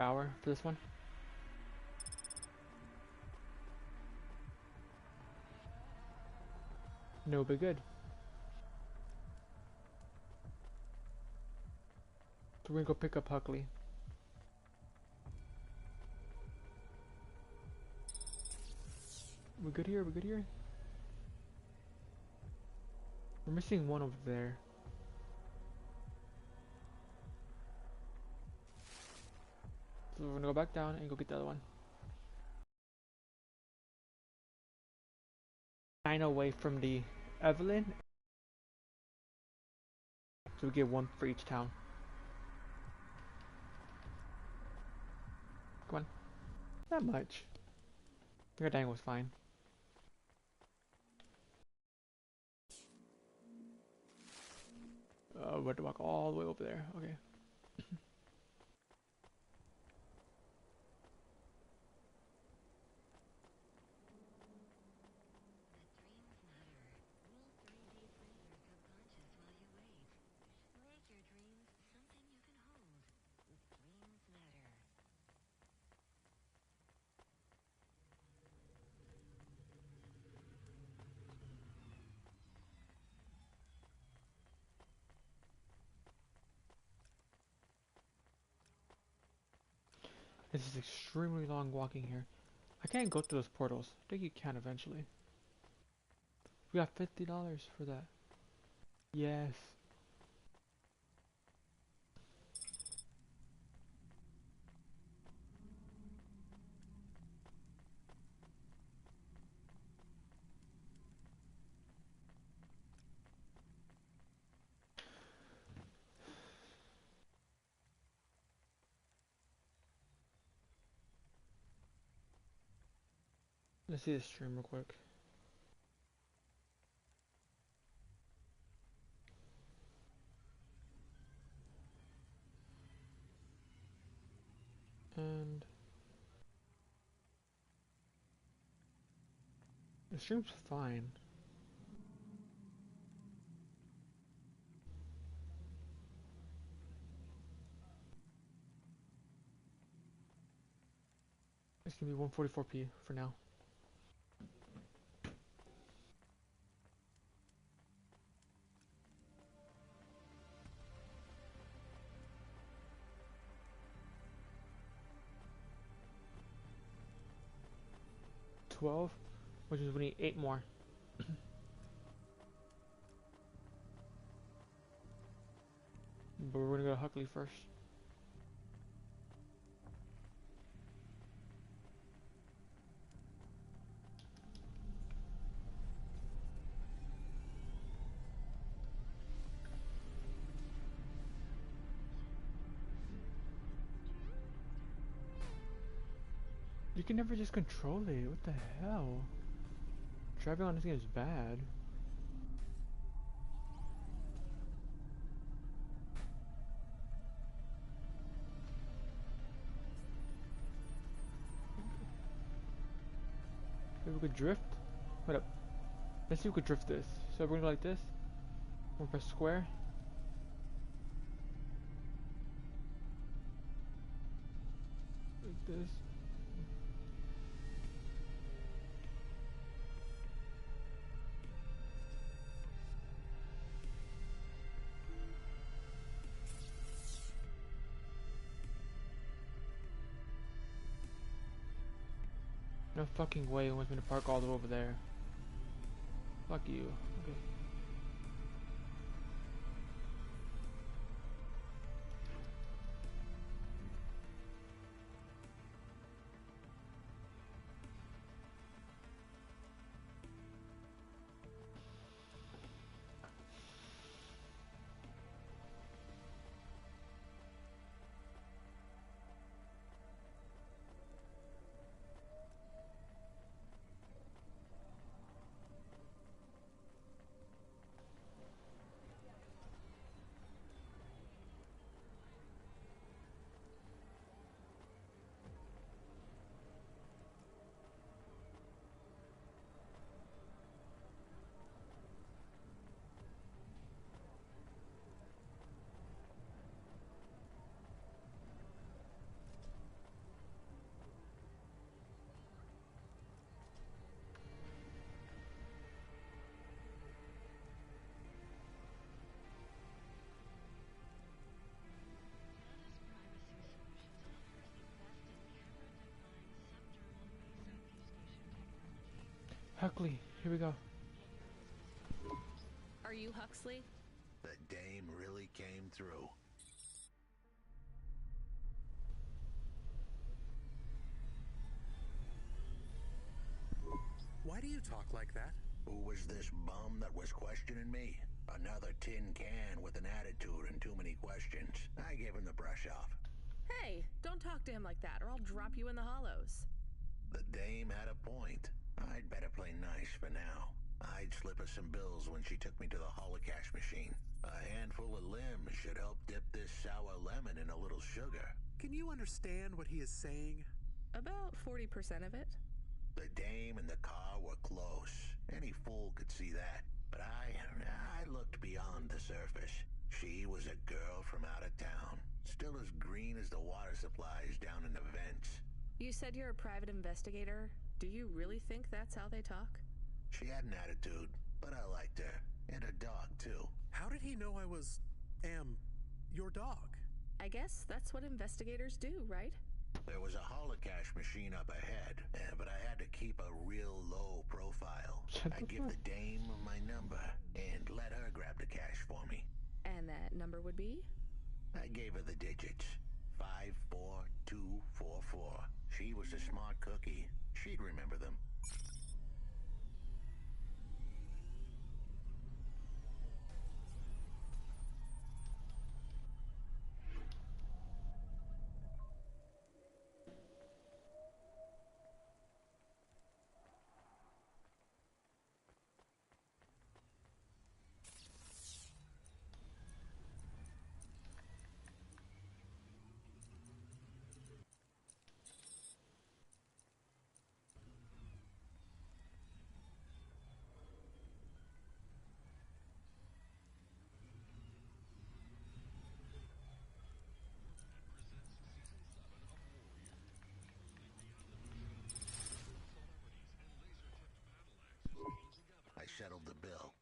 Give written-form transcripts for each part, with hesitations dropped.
Hour for this one. No, but good. So we're gonna go pick up Huckley. We're good here, we're good here. We're missing one over there. So we're gonna go back down and go get the other one. 9 away from the Evelyn. So we get one for each town. Come on. Not much. I think our dying was fine. We have to walk all the way over there. Okay. This is extremely long walking here. I can't go through those portals. I think you can eventually. We got $50 for that. Yes. Let's see the stream real quick. And the stream's fine. It's gonna be 144p for now. $12, which is we need 8 more. But we're gonna go to Huckley first. You can never just control it. What the hell? Driving on this game is bad. Maybe we could drift? Wait up. Let's see if we could drift this. So we're gonna go like this. We'll press square. Like this. No fucking way he wants me to park all the way over there. Fuck you. Okay. Huckley, here we go. Are you Huxley? The dame really came through. Why do you talk like that? Who was this bum that was questioning me? Another tin can with an attitude and too many questions. I gave him the brush off. Hey, don't talk to him like that or I'll drop you in the hollows. The dame had a point. I'd better play nice for now. I'd slip her some bills when she took me to the holocash machine. A handful of limbs should help dip this sour lemon in a little sugar. Can you understand what he is saying? About 40% of it. The dame and the car were close. Any fool could see that. But I looked beyond the surface. She was a girl from out of town, still as green as the water supplies down in the vents. You said you're a private investigator. Do you really think that's how they talk? She had an attitude, but I liked her. And her dog, too. How did he know I was, your dog? I guess that's what investigators do, right? There was a holocash machine up ahead, but I had to keep a real low profile. I give the dame my number and let her grab the cash for me. And that number would be? I gave her the digits. 54244. She was a smart cookie. She'd remember them. I settled the bill.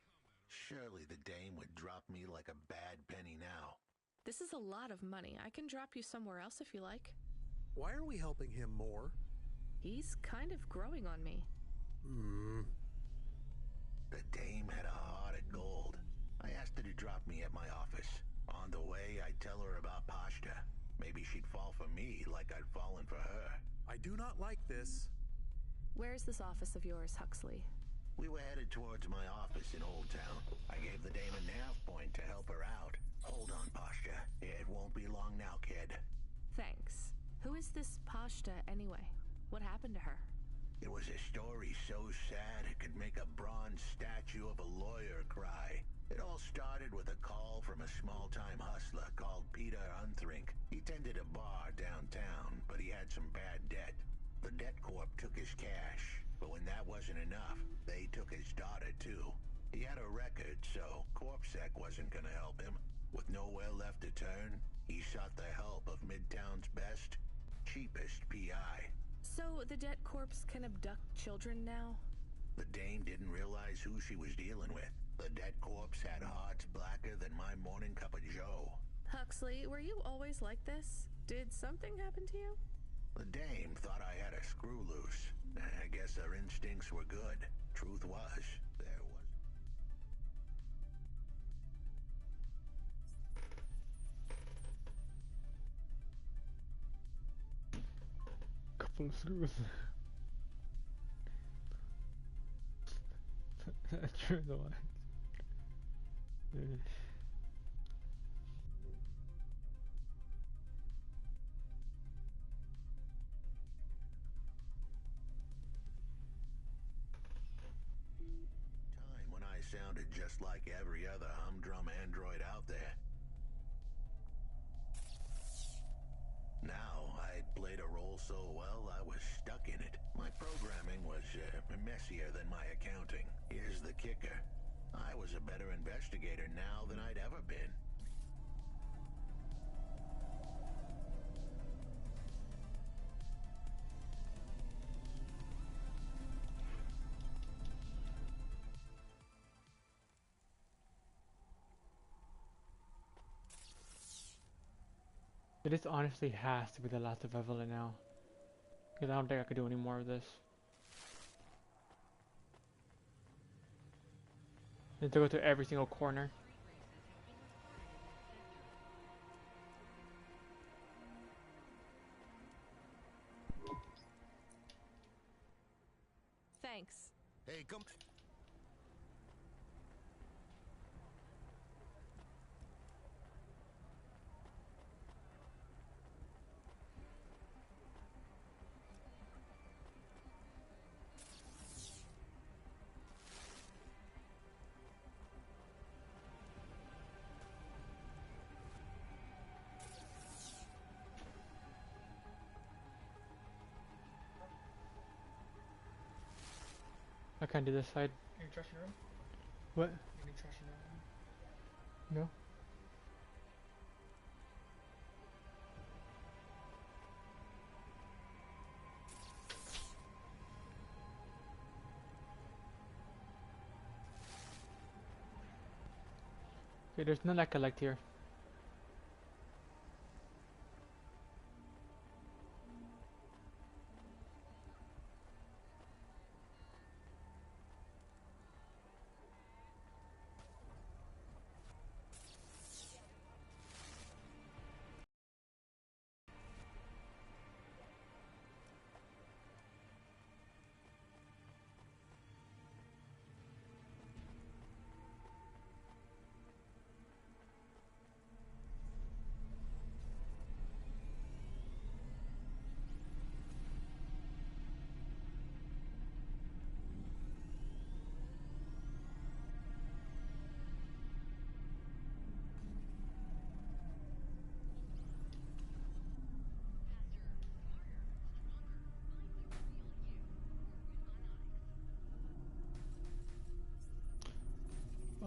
Surely the dame would drop me like a bad penny now. This is a lot of money. I can drop you somewhere else if you like. Why are we helping him more? He's kind of growing on me. The dame had a heart of gold. I asked her to drop me at my office. On the way, I'd tell her about Pashta. Maybe she'd fall for me like I'd fallen for her. I do not like this. Where's this office of yours, Huxley? We were headed towards my office in Old Town. I gave the dame a nav point to help her out. Hold on, Pashta. It won't be long now, kid. Thanks. Who is this Pashta anyway? What happened to her? It was a story so sad it could make a bronze statue of a lawyer cry. It all started with a call from a small-time hustler called Peter Unthrink. He tended a bar downtown, but he had some bad debt. The debt corp took his cash, but when that wasn't enough, they took his daughter too. He had a record, so CorpSec wasn't gonna help him. With nowhere left to turn, he sought the help of Midtown's best, cheapest PI. So the debt corpse can abduct children now? The dame didn't realize who she was dealing with. The debt corpse had hearts blacker than my morning cup of joe. Huxley, were you always like this? Did something happen to you? The dame thought I had a screw loose. I guess her instincts were good. Truth was, there was... Couple of screws. True though. Time when I sounded just like every other humdrum android out there. Now, I'd played a role so well, I was stuck in it. My programming was messier than my accounting. Here's the kicker. I was a better investigator now than I'd ever been. This honestly has to be the last of Evelyn now. Because I don't think I could do any more of this. You have to go to every single corner. Thanks. Hey, come. I can't do this side. Any trash in your room? What? Any trash in your room? No? Okay, there's none I collect here.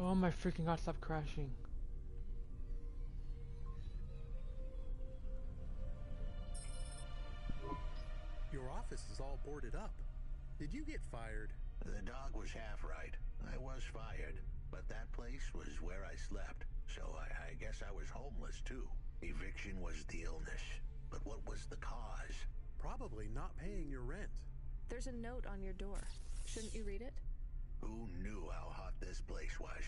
Oh my freaking god, stop crashing. Your office is all boarded up. Did you get fired? The dog was half right. I was fired, but that place was where I slept, so I guess I was homeless too. Eviction was the illness, but what was the cause? Probably not paying your rent. There's a note on your door. Shouldn't you read it? Who knew how hot this place was?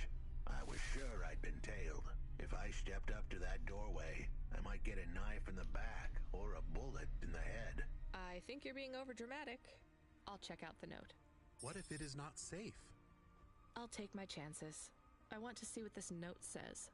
I was sure I'd been tailed. If I stepped up to that doorway, I might get a knife in the back or a bullet in the head. I think you're being overdramatic. I'll check out the note. What if it is not safe? I'll take my chances. I want to see what this note says.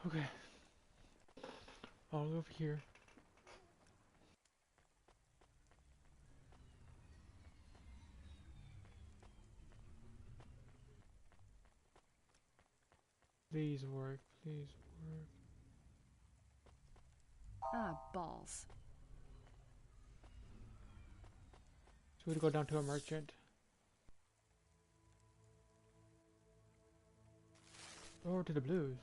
Okay. All over here. Please work, please work. Ah, balls. So we go down to a merchant. Or to the blues.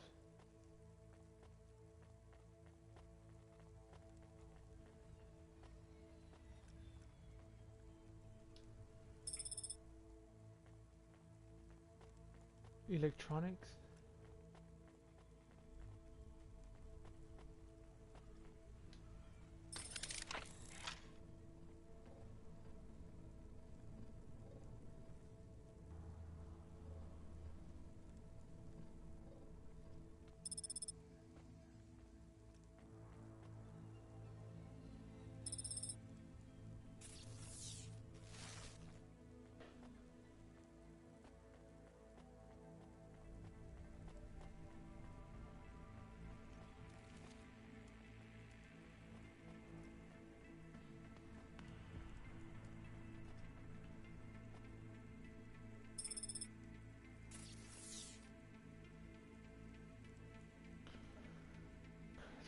Electronics.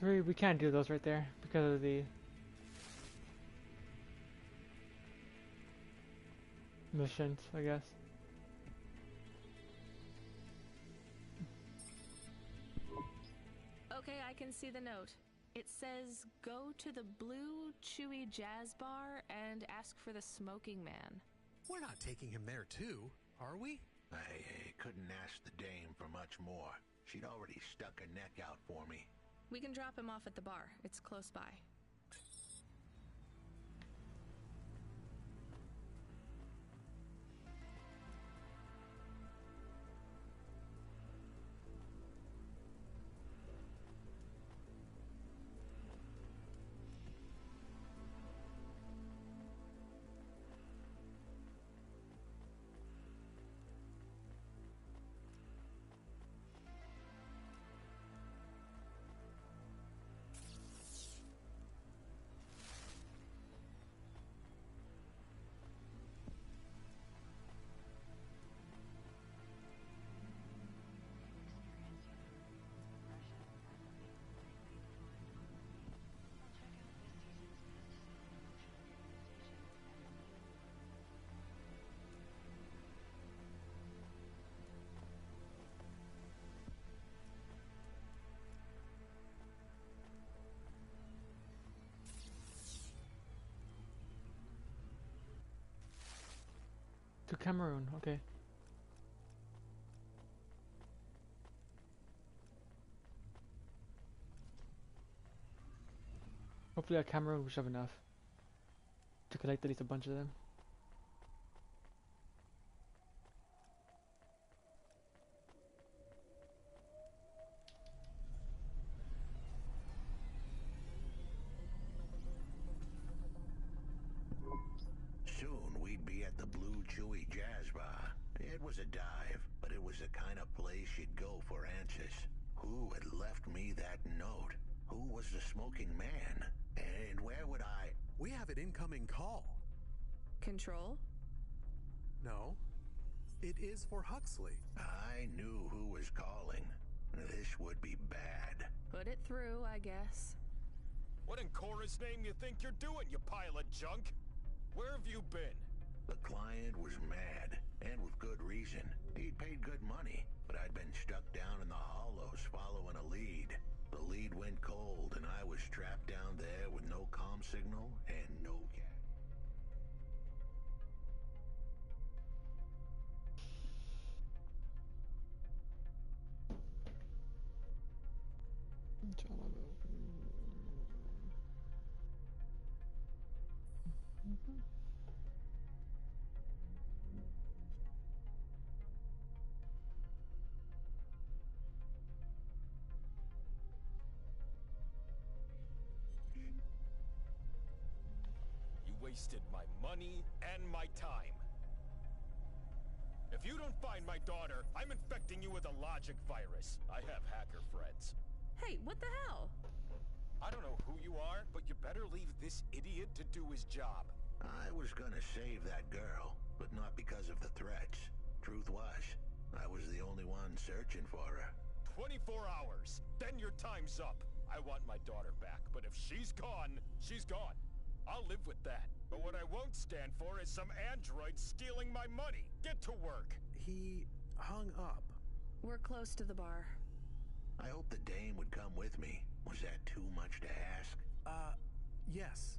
We can't do those right there because of the missions, I guess. Okay, I can see the note. It says, go to the Blue Chewy Jazz Bar and ask for the Smoking Man. We're not taking him there too, are we? I couldn't ask the dame for much more. She'd already stuck her neck out for me. We can drop him off at the bar. It's close by. To Cameroon, okay. Hopefully at Cameroon we should have enough to collect at least a bunch of them. Soon we'd be at the Blue Chewy Jazz Bar. It was a dive, but it was the kind of place you'd go for answers. Who had left me that note? Who was the smoking man? And where would I... We have an incoming call. Control? No, it is for Huxley. I knew who was calling. This would be bad. Put it through, I guess. What in Cora's name you think you're doing, you pile of junk? Where have you been? The client was mad, and with good reason. He'd paid good money, but I'd been stuck down in the hollows following a lead. The lead went cold, and I was trapped down there with no comm signal and no cat. You wasted my money and my time. If you don't find my daughter, I'm infecting you with a logic virus. I have hacker friends. Hey, what the hell? I don't know who you are, but you better leave this idiot to do his job. I was gonna save that girl, but not because of the threats. Truth was, I was the only one searching for her. 24 hours, then your time's up. I want my daughter back, but if she's gone, she's gone. I'll live with that. But what I won't stand for is some android stealing my money. Get to work. He hung up. We're close to the bar. I hope the dame would come with me. Was that too much to ask? Yes.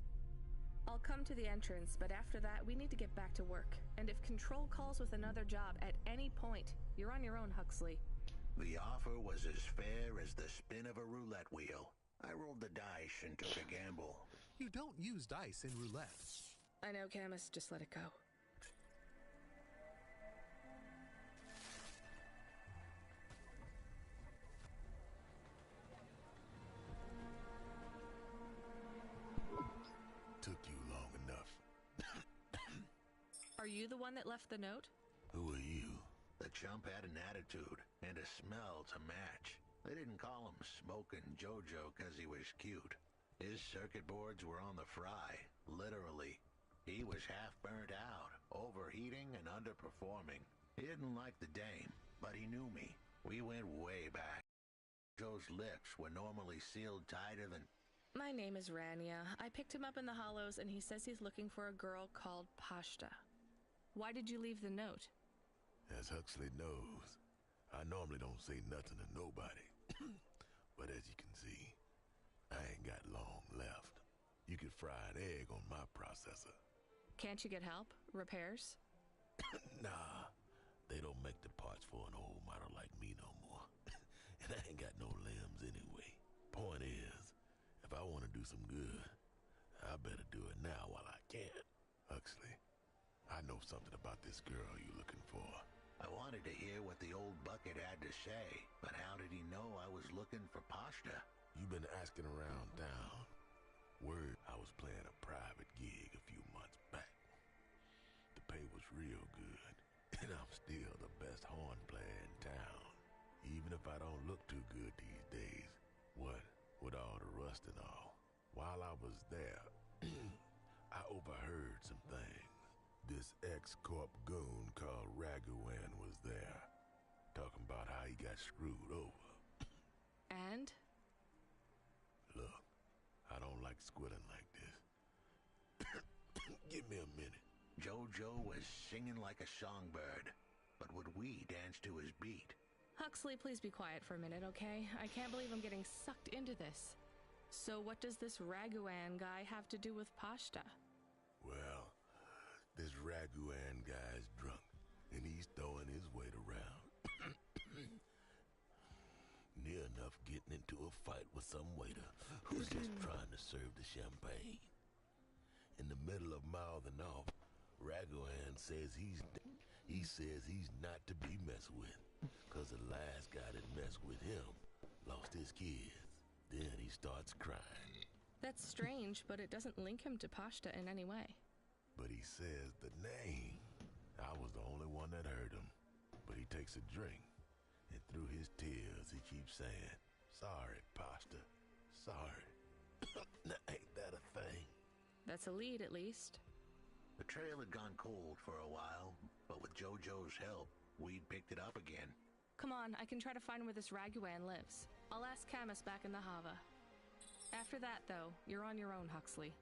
I'll come to the entrance, but after that, we need to get back to work. And if Control calls with another job at any point, you're on your own, Huxley. The offer was as fair as the spin of a roulette wheel. I rolled the dice and took a gamble. You don't use dice in roulette. I know, Camus. Just let it go. Took you long enough. Are you the one that left the note? Who are you? The chump had an attitude and a smell to match. They didn't call him Smokin' Jojo 'cause he was cute. His circuit boards were on the fry, literally. He was half burnt out, overheating and underperforming. He didn't like the dame, but he knew me. We went way back. Those lips were normally sealed tighter than... My name is Rania. I picked him up in the Hollows, and he says he's looking for a girl called Pashta. Why did you leave the note? As Huxley knows, I normally don't say nothing to nobody. But as you can see, I ain't got long left. You could fry an egg on my processor. Can't you get help? Repairs? Nah, they don't make the parts for an old model like me no more. And I ain't got no limbs anyway. Point is, if I want to do some good, I better do it now while I can. Huxley, I know something about this girl you're looking for. I wanted to hear what the old bucket had to say, but how did he know I was looking for Pashta? You've been asking around town. Word, I was playing a private gig a few months back. The pay was real good, and I'm still the best horn player in town. Even if I don't look too good these days. What with all the rust and all. While I was there, I overheard some things. This ex-corp goon called Raguan was there, talking about how he got screwed over. And? Look, I don't like squilling like this. Give me a minute. Jojo was singing like a songbird, but would we dance to his beat? Huxley, please be quiet for a minute, okay? I can't believe I'm getting sucked into this. So what does this Raguan guy have to do with Pashta? Well, this Raguan guy's drunk, and he's throwing his weight around. Near enough getting into a fight with some waiter who's just trying to serve the champagne. In the middle of mouthing off, Raguan says he's not to be messed with, cause the last guy that messed with him lost his kids. Then he starts crying. That's strange, but it doesn't link him to Pashta in any way. But he says the name. I was the only one that heard him. But he takes a drink, and through his tears he keeps saying, "Sorry, Pasta, sorry." Now, ain't that a thing? That's a lead, at least. The trail had gone cold for a while, but with Jojo's help, we'd picked it up again. Come on, I can try to find where this Raguan lives. I'll ask Camus back in the Hava. After that, though, you're on your own, Huxley.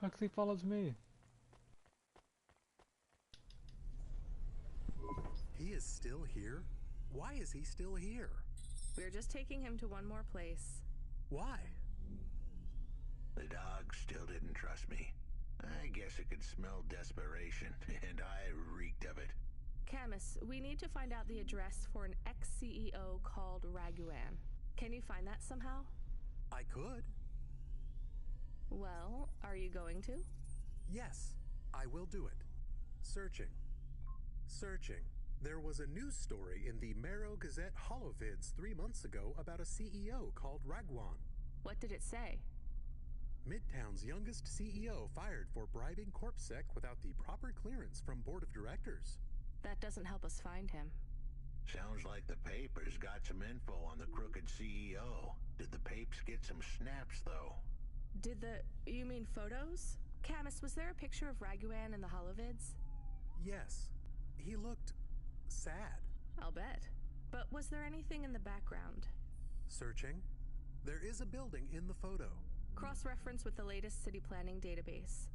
Huxley follows me. He is still here? Why is he still here? We're just taking him to one more place. Why? The dog still didn't trust me. I guess it could smell desperation, and I reeked of it. Camus, we need to find out the address for an ex-CEO called Raguan. Can you find that somehow? I could. Well, are you going to? Yes, I will do it. Searching. There was a news story in the Marrow Gazette Holovids 3 months ago about a CEO called Raguan. What did it say? Midtown's youngest CEO fired for bribing CorpSec without the proper clearance from board of directors. That doesn't help us find him. Sounds like the papers got some info on the crooked CEO. Did the papes get some snaps, though? You mean photos? Camus, was there a picture of Raguan in the Holovids? Yes. He looked sad. I'll bet. But was there anything in the background? Searching. There is a building in the photo. Cross-reference with the latest city planning database.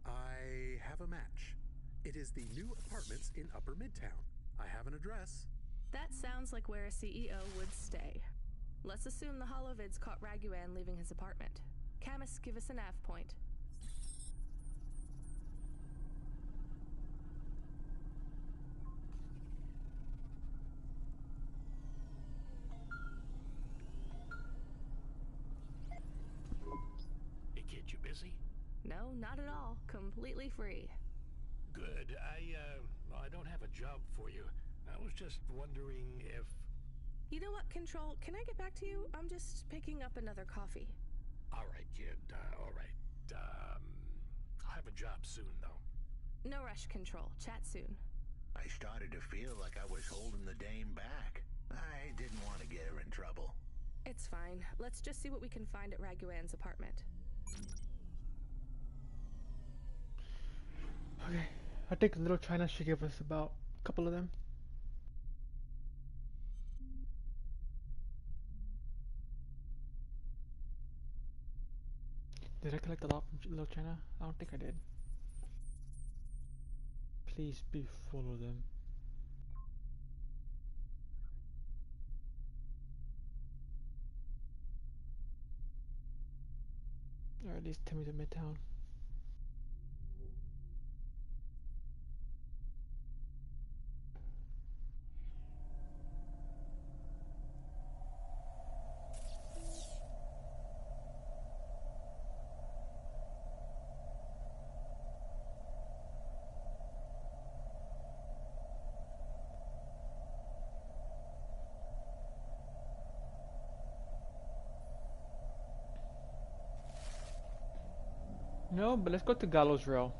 I have a match. It is the new apartments in Upper Midtown. I have an address. That sounds like where a CEO would stay. Let's assume the Holovids caught Raguan leaving his apartment. Camus, give us a nav point. Hey kid, you busy? No, not at all. Completely free. Good. I don't have a job for you. I was just wondering if... You know what, Control? Can I get back to you? I'm just picking up another coffee. All right, kid. All right. I'll have a job soon, though. No rush, Control. Chat soon. I started to feel like I was holding the dame back. I didn't want to get her in trouble. It's fine. Let's just see what we can find at Raguan's apartment. Okay, I think Little China should give us about a couple of them. Did I collect a lot from Little China? I don't think I did. Please be full of them. Or at least tell me to Midtown. No, but let's go to Gallows Rail.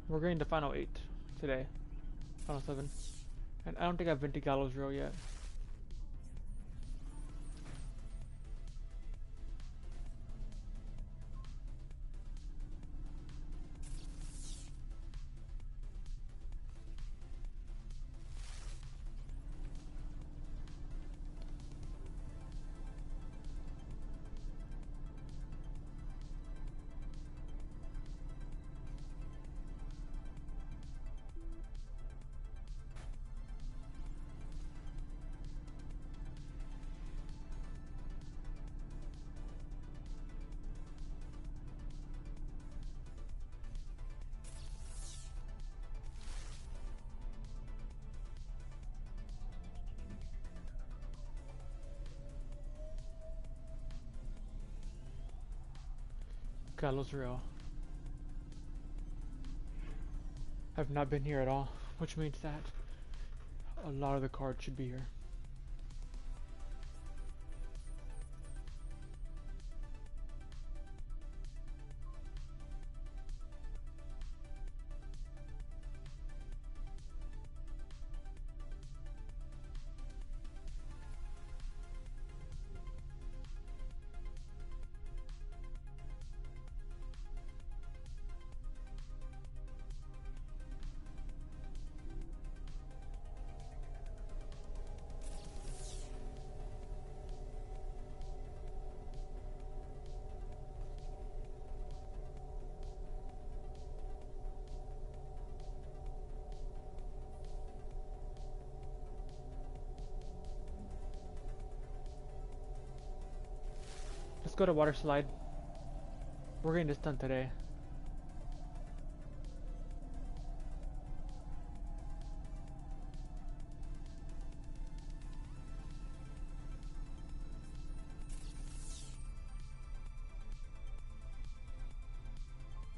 We're getting the final 8 today. Final 7. And I don't think I've been to Gallows Rail yet. Gallows Rail. I've not been here at all, which means that a lot of the cards should be here. Let's go to water slide. We're getting this done today.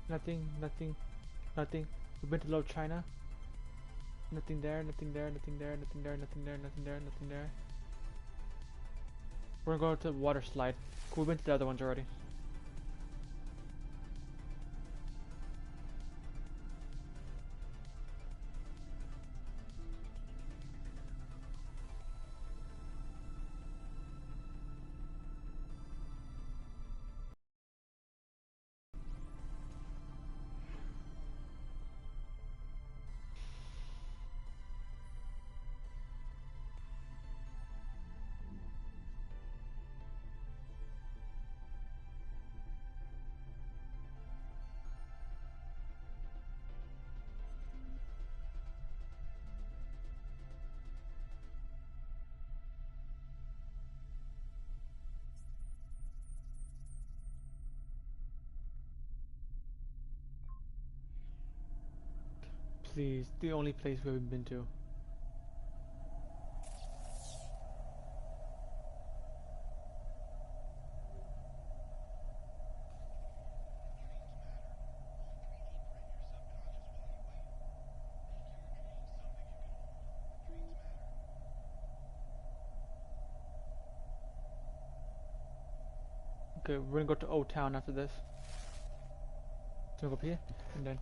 Nothing, nothing, nothing. We've been to Low China. Nothing there, nothing there, nothing there, nothing there, nothing there, nothing there, nothing there. We're gonna go to the water slide. We've been to the other ones already. Please, the only place we haven't been to. Okay, we're gonna go to Old Town after this. So we'll go up here, and then...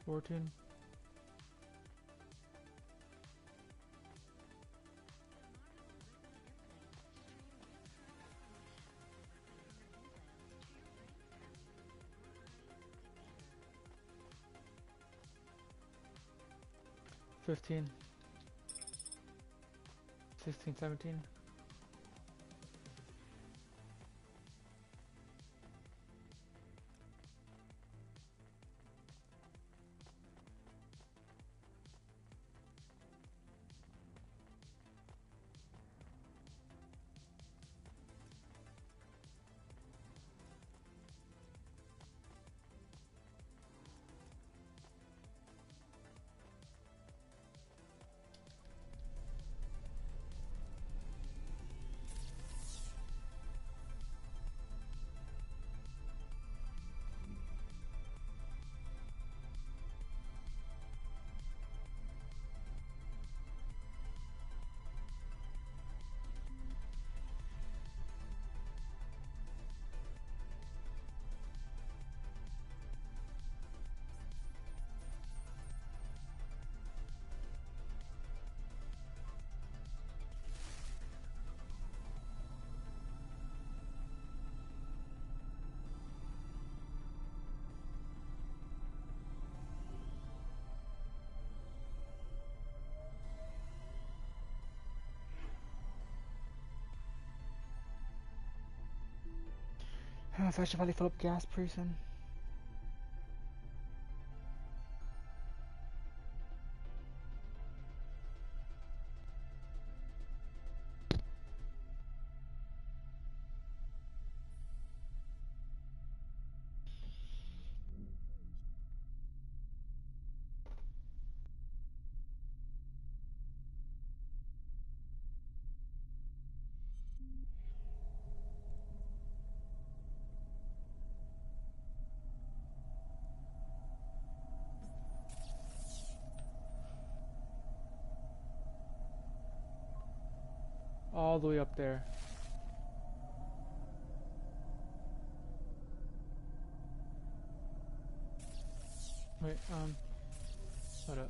14. $15, $16, $17. So I should probably fill up gas pretty soon. All the way up there. Wait, hold up.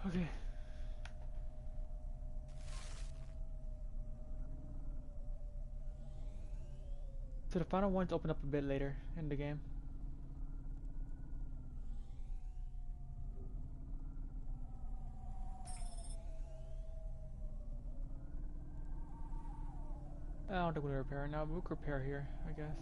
Okay. So the final ones open up a bit later in the game. I don't think we repair it now, but we can repair here, I guess.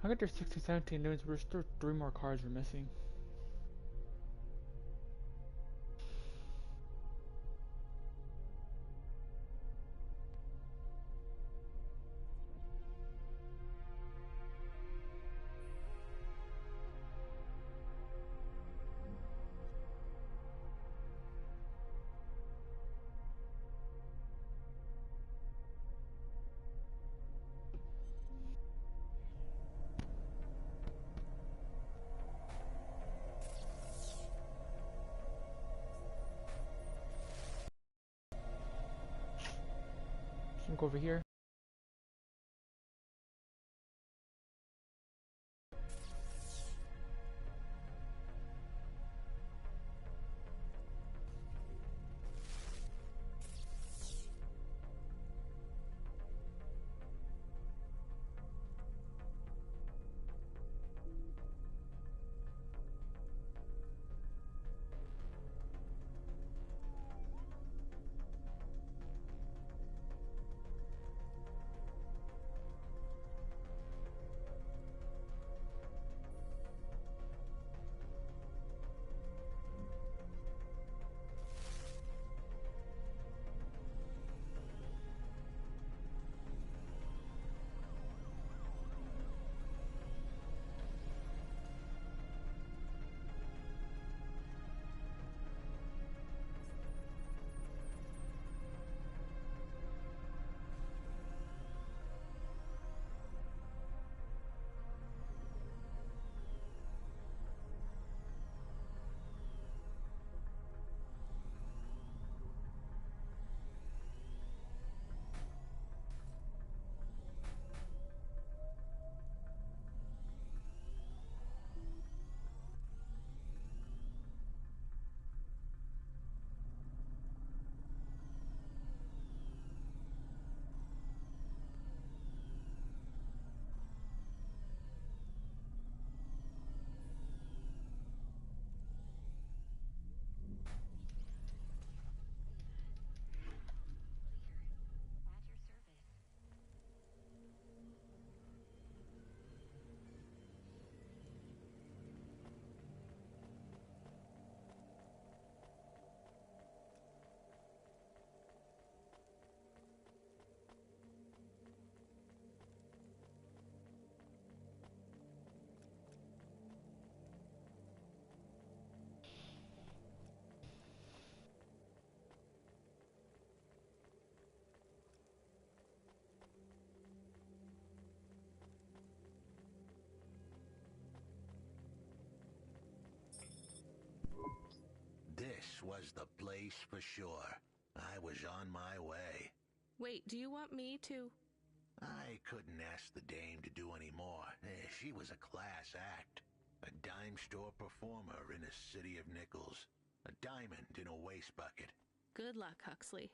I got there's 16, 17 dudes, but there's still 3 more cards we're missing. So go over here. was the place for sure. I was on my way. Wait, do you want me to... I couldn't ask the dame to do any more. She was a class act. A dime store performer in a city of nickels. A diamond in a waste bucket. Good luck, Huxley.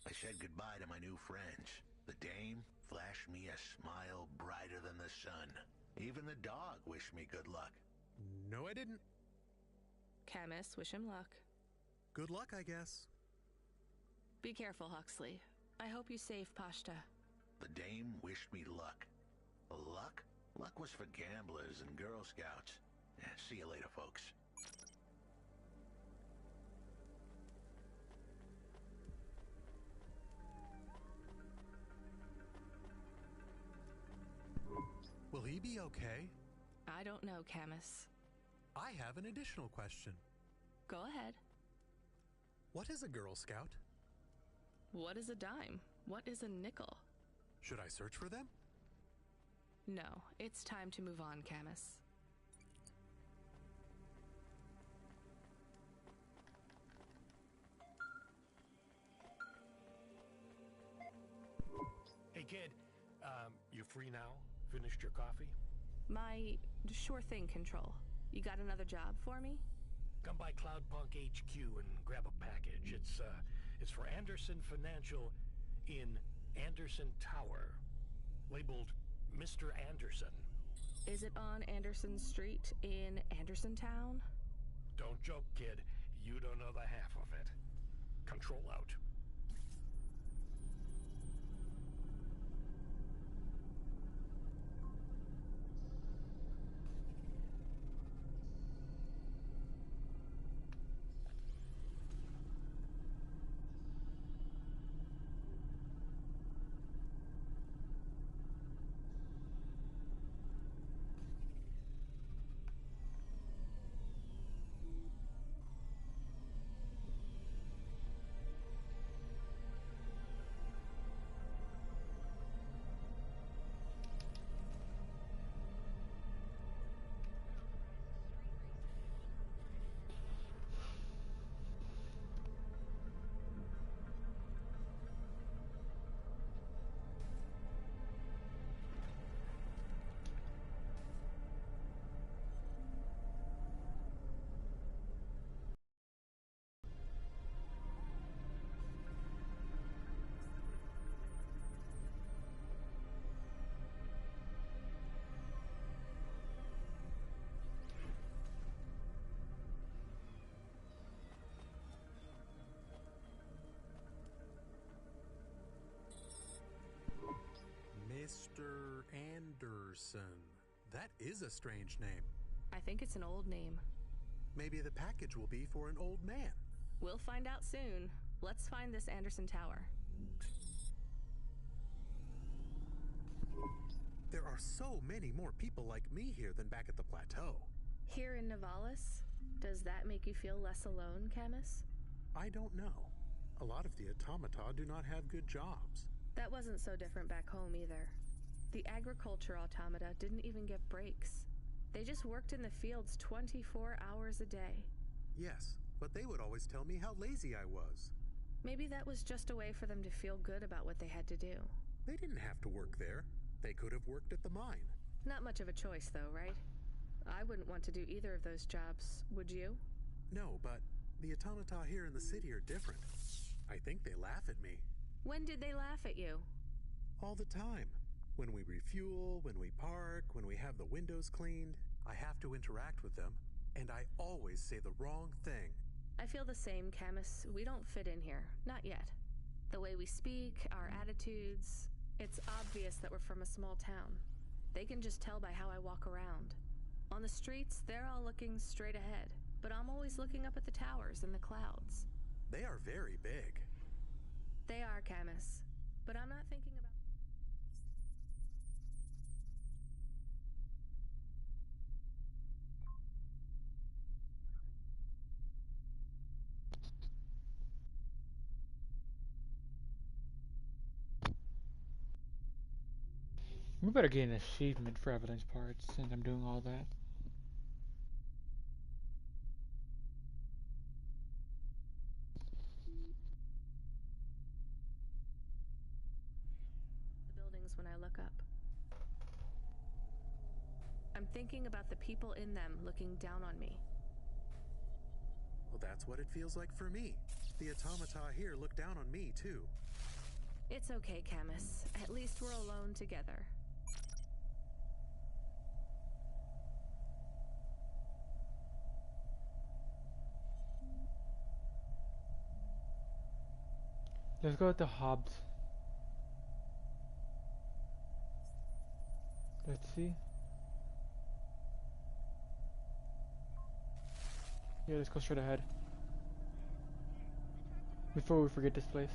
I said goodbye to my new friends. The dame flashed me a smile brighter than the sun. Even the dog wished me good luck. No, I didn't. Camus, wish him luck. Good luck, I guess. Be careful, Huxley. I hope you save Pashta. The dame wished me luck. Luck? Luck was for gamblers and Girl Scouts. See you later, folks. Will he be okay? I don't know, Camus. I have an additional question. Go ahead. What is a Girl Scout? What is a dime? What is a nickel? Should I search for them? No, it's time to move on, Camus. Hey, kid, you free now? Finished your coffee? My sure thing control. You got another job for me? Come by Cloudpunk HQ and grab a package. It's for Anderson Financial in Anderson Tower, labeled Mr. Anderson. Is it on Anderson Street in Andersontown? Don't joke, kid. You don't know the half of it. Control out. Mr. Anderson. That is a strange name. I think it's an old name. Maybe the package will be for an old man. We'll find out soon. Let's find this Anderson Tower. There are so many more people like me here than back at the plateau. Here in Nivalis? Does that make you feel less alone, Camus? I don't know. A lot of the automata do not have good jobs. That wasn't so different back home either. The agriculture automata didn't even get breaks. They just worked in the fields 24 hours a day. Yes, but they would always tell me how lazy I was. Maybe that was just a way for them to feel good about what they had to do. They didn't have to work there. They could have worked at the mine. Not much of a choice though, right? I wouldn't want to do either of those jobs, would you? No, but the automata here in the city are different. I think they laugh at me. When did they laugh at you? All the time. When we refuel, when we park, when we have the windows cleaned, I have to interact with them, and I always say the wrong thing. I feel the same, Camus. We don't fit in here. Not yet. The way we speak, our attitudes... It's obvious that we're from a small town. They can just tell by how I walk around. On the streets, they're all looking straight ahead, but I'm always looking up at the towers and the clouds. They are very big. They are, Camus. But I'm not thinking about... We better get an achievement for evidence parts since I'm doing all that. when I look up. I'm thinking about the people in them looking down on me. Well, that's what it feels like for me. The automata here look down on me, too. It's okay, Camus. At least we're alone together. Let's go with the Hobbs. Let's see. Yeah, let's go straight ahead. Before we forget this place.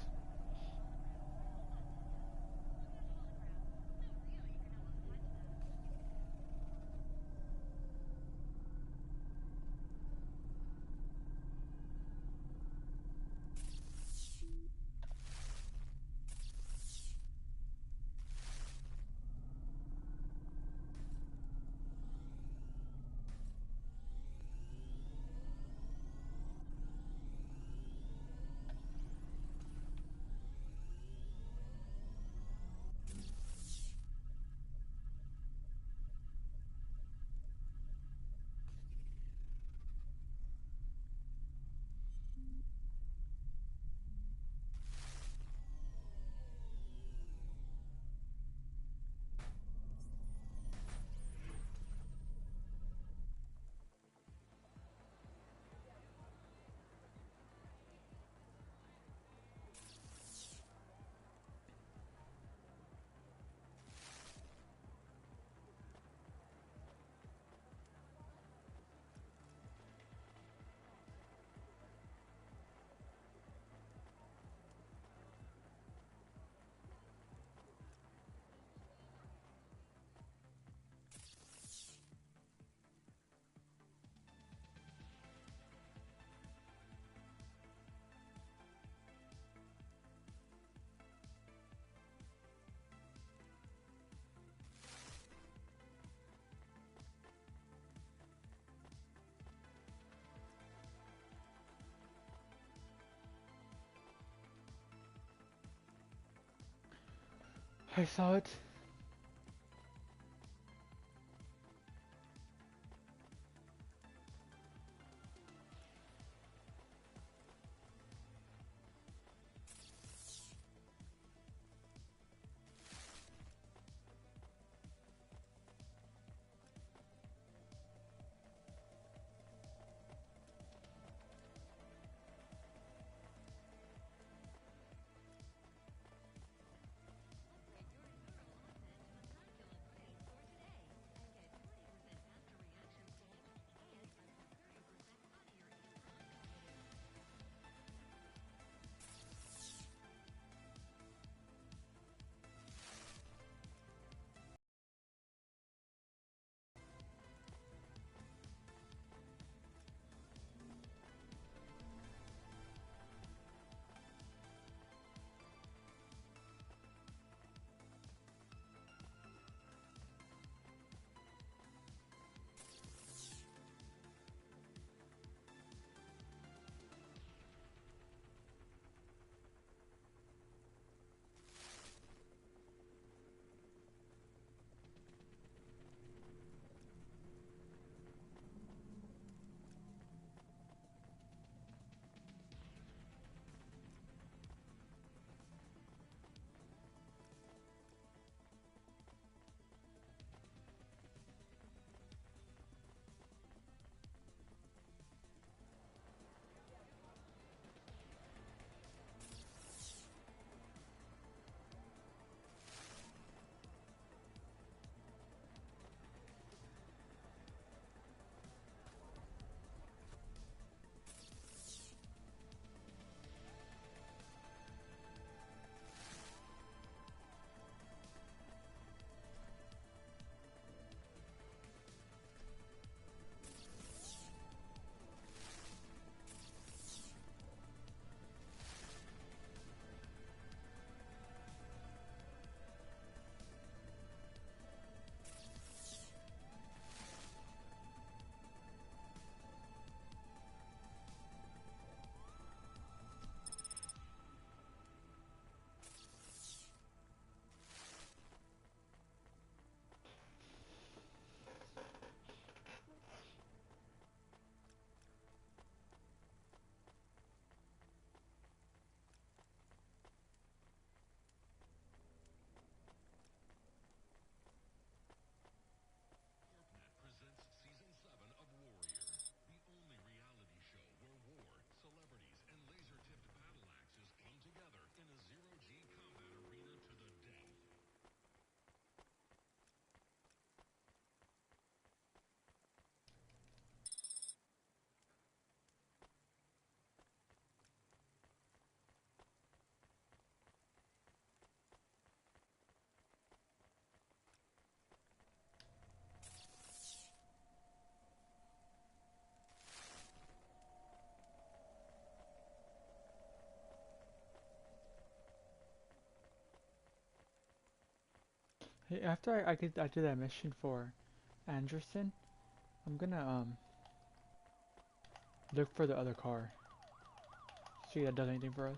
I saw it. Hey, after I did that mission for Anderson, I'm gonna look for the other car. See if that does anything for us.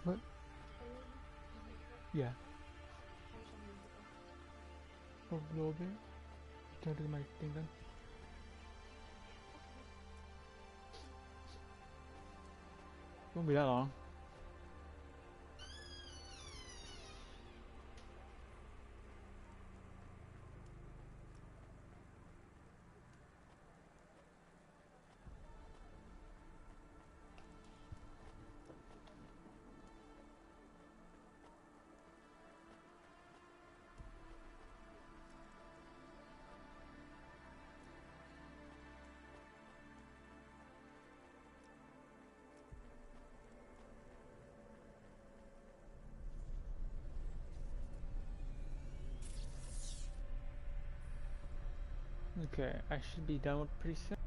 What? Yeah. Oh, a little bit. Trying to do my thing then. Won't be that long. Okay, I should be done with pretty soon.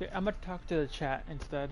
Okay, I'm gonna talk to the chat instead.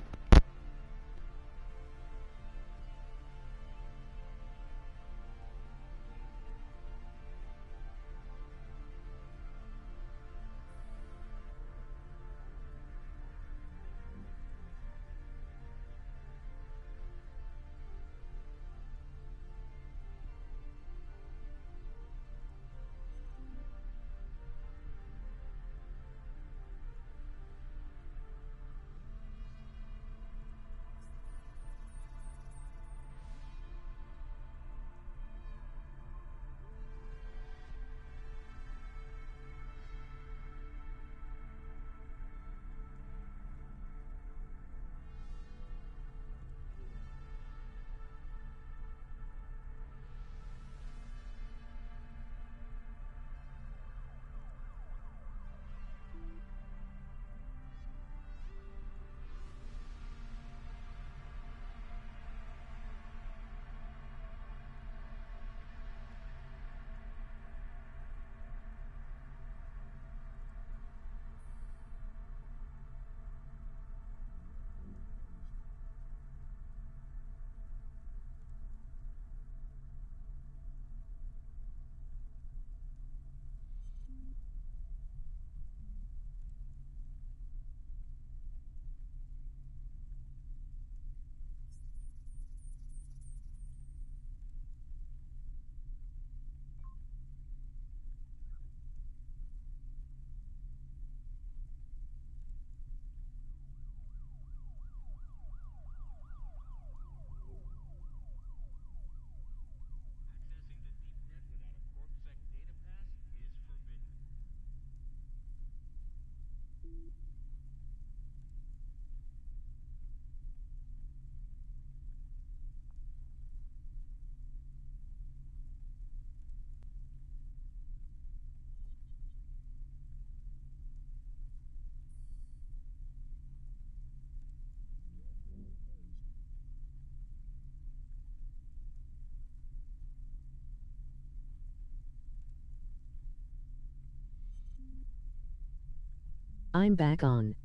I'm back on.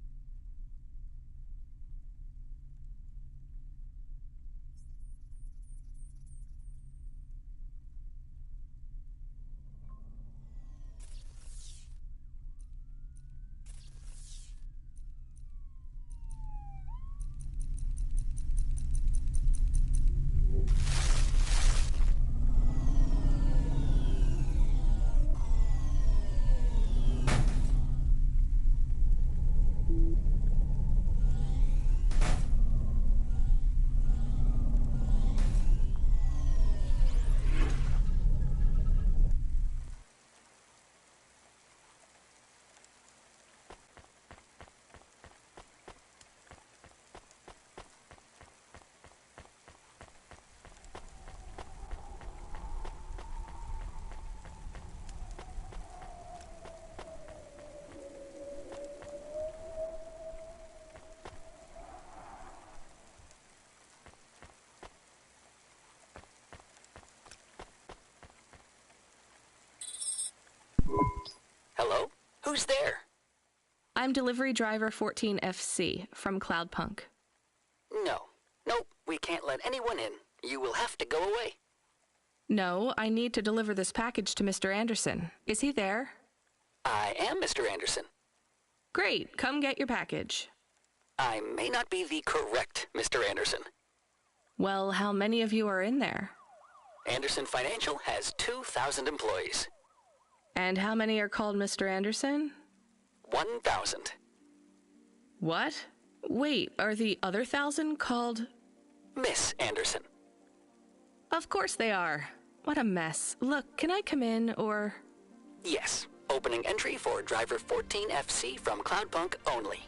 Hello? Who's there? I'm delivery driver 14FC from Cloudpunk. No. Nope, we can't let anyone in. You will have to go away. No, I need to deliver this package to Mr. Anderson. Is he there? I am Mr. Anderson. Great, come get your package. I may not be the correct Mr. Anderson. Well, how many of you are in there? Anderson Financial has 2,000 employees. And how many are called Mr. Anderson? 1,000. What? Wait, are the other 1,000 called... Miss Anderson. Of course they are. What a mess. Look, can I come in, or... Yes. Opening entry for driver 14FC from Cloudpunk only.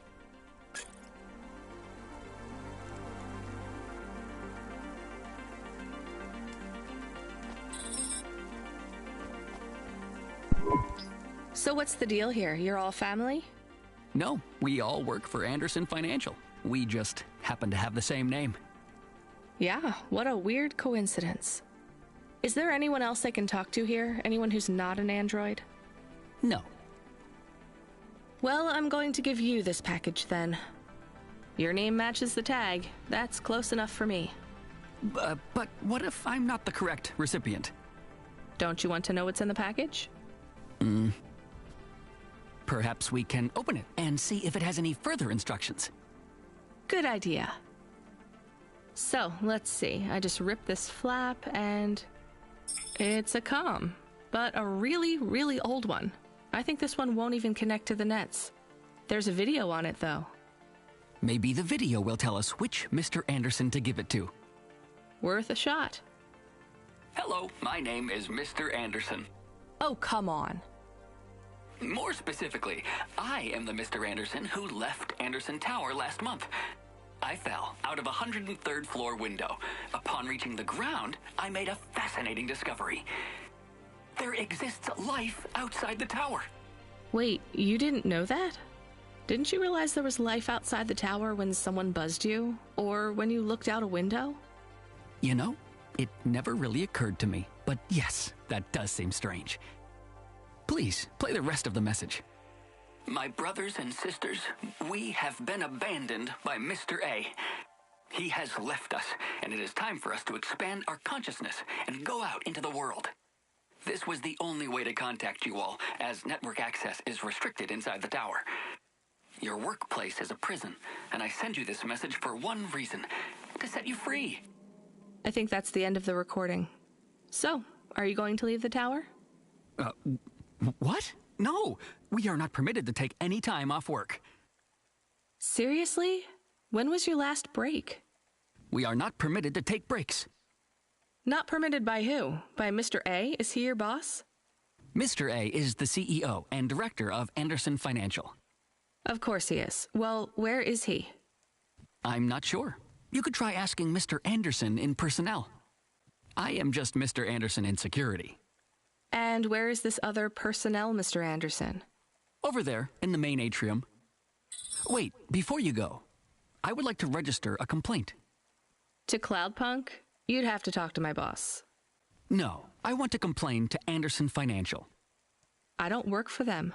So what's the deal here? You're all family? No, we all work for Anderson Financial. We just happen to have the same name. Yeah, what a weird coincidence. Is there anyone else I can talk to here? Anyone who's not an android? No. Well, I'm going to give you this package then. Your name matches the tag. That's close enough for me. But what if I'm not the correct recipient? Don't you want to know what's in the package? Perhaps we can open it and see if it has any further instructions. Good idea. So, let's see. I just ripped this flap and... it's a comm, but a really, really old one. I think this one won't even connect to the nets. There's a video on it, though. Maybe the video will tell us which Mr. Anderson to give it to. Worth a shot. Hello, my name is Mr. Anderson. Oh, come on. More specifically, I am the Mr. Anderson who left Anderson Tower last month. I fell out of a 103rd floor window. Upon reaching the ground, I made a fascinating discovery. There exists life outside the tower. Wait, you didn't know that? Didn't you realize there was life outside the tower when someone buzzed you? Or when you looked out a window? You know, it never really occurred to me. But yes, that does seem strange. Please, play the rest of the message. My brothers and sisters, we have been abandoned by Mr. A. He has left us, and it is time for us to expand our consciousness and go out into the world. This was the only way to contact you all, as network access is restricted inside the tower. Your workplace is a prison, and I send you this message for one reason, to set you free. I think that's the end of the recording. So, are you going to leave the tower? What? No, we are not permitted to take any time off work. Seriously? When was your last break? We are not permitted to take breaks. Not permitted by who? By Mr. A? Is he your boss? Mr. A is the CEO and director of Anderson Financial. Of course he is. Well, where is he? I'm not sure. You could try asking Mr. Anderson in personnel. I am just Mr. Anderson in security. And where is this other personnel, Mr. Anderson? Over there, in the main atrium. Wait, before you go, I would like to register a complaint. To Cloudpunk? You'd have to talk to my boss. No, I want to complain to Anderson Financial. I don't work for them.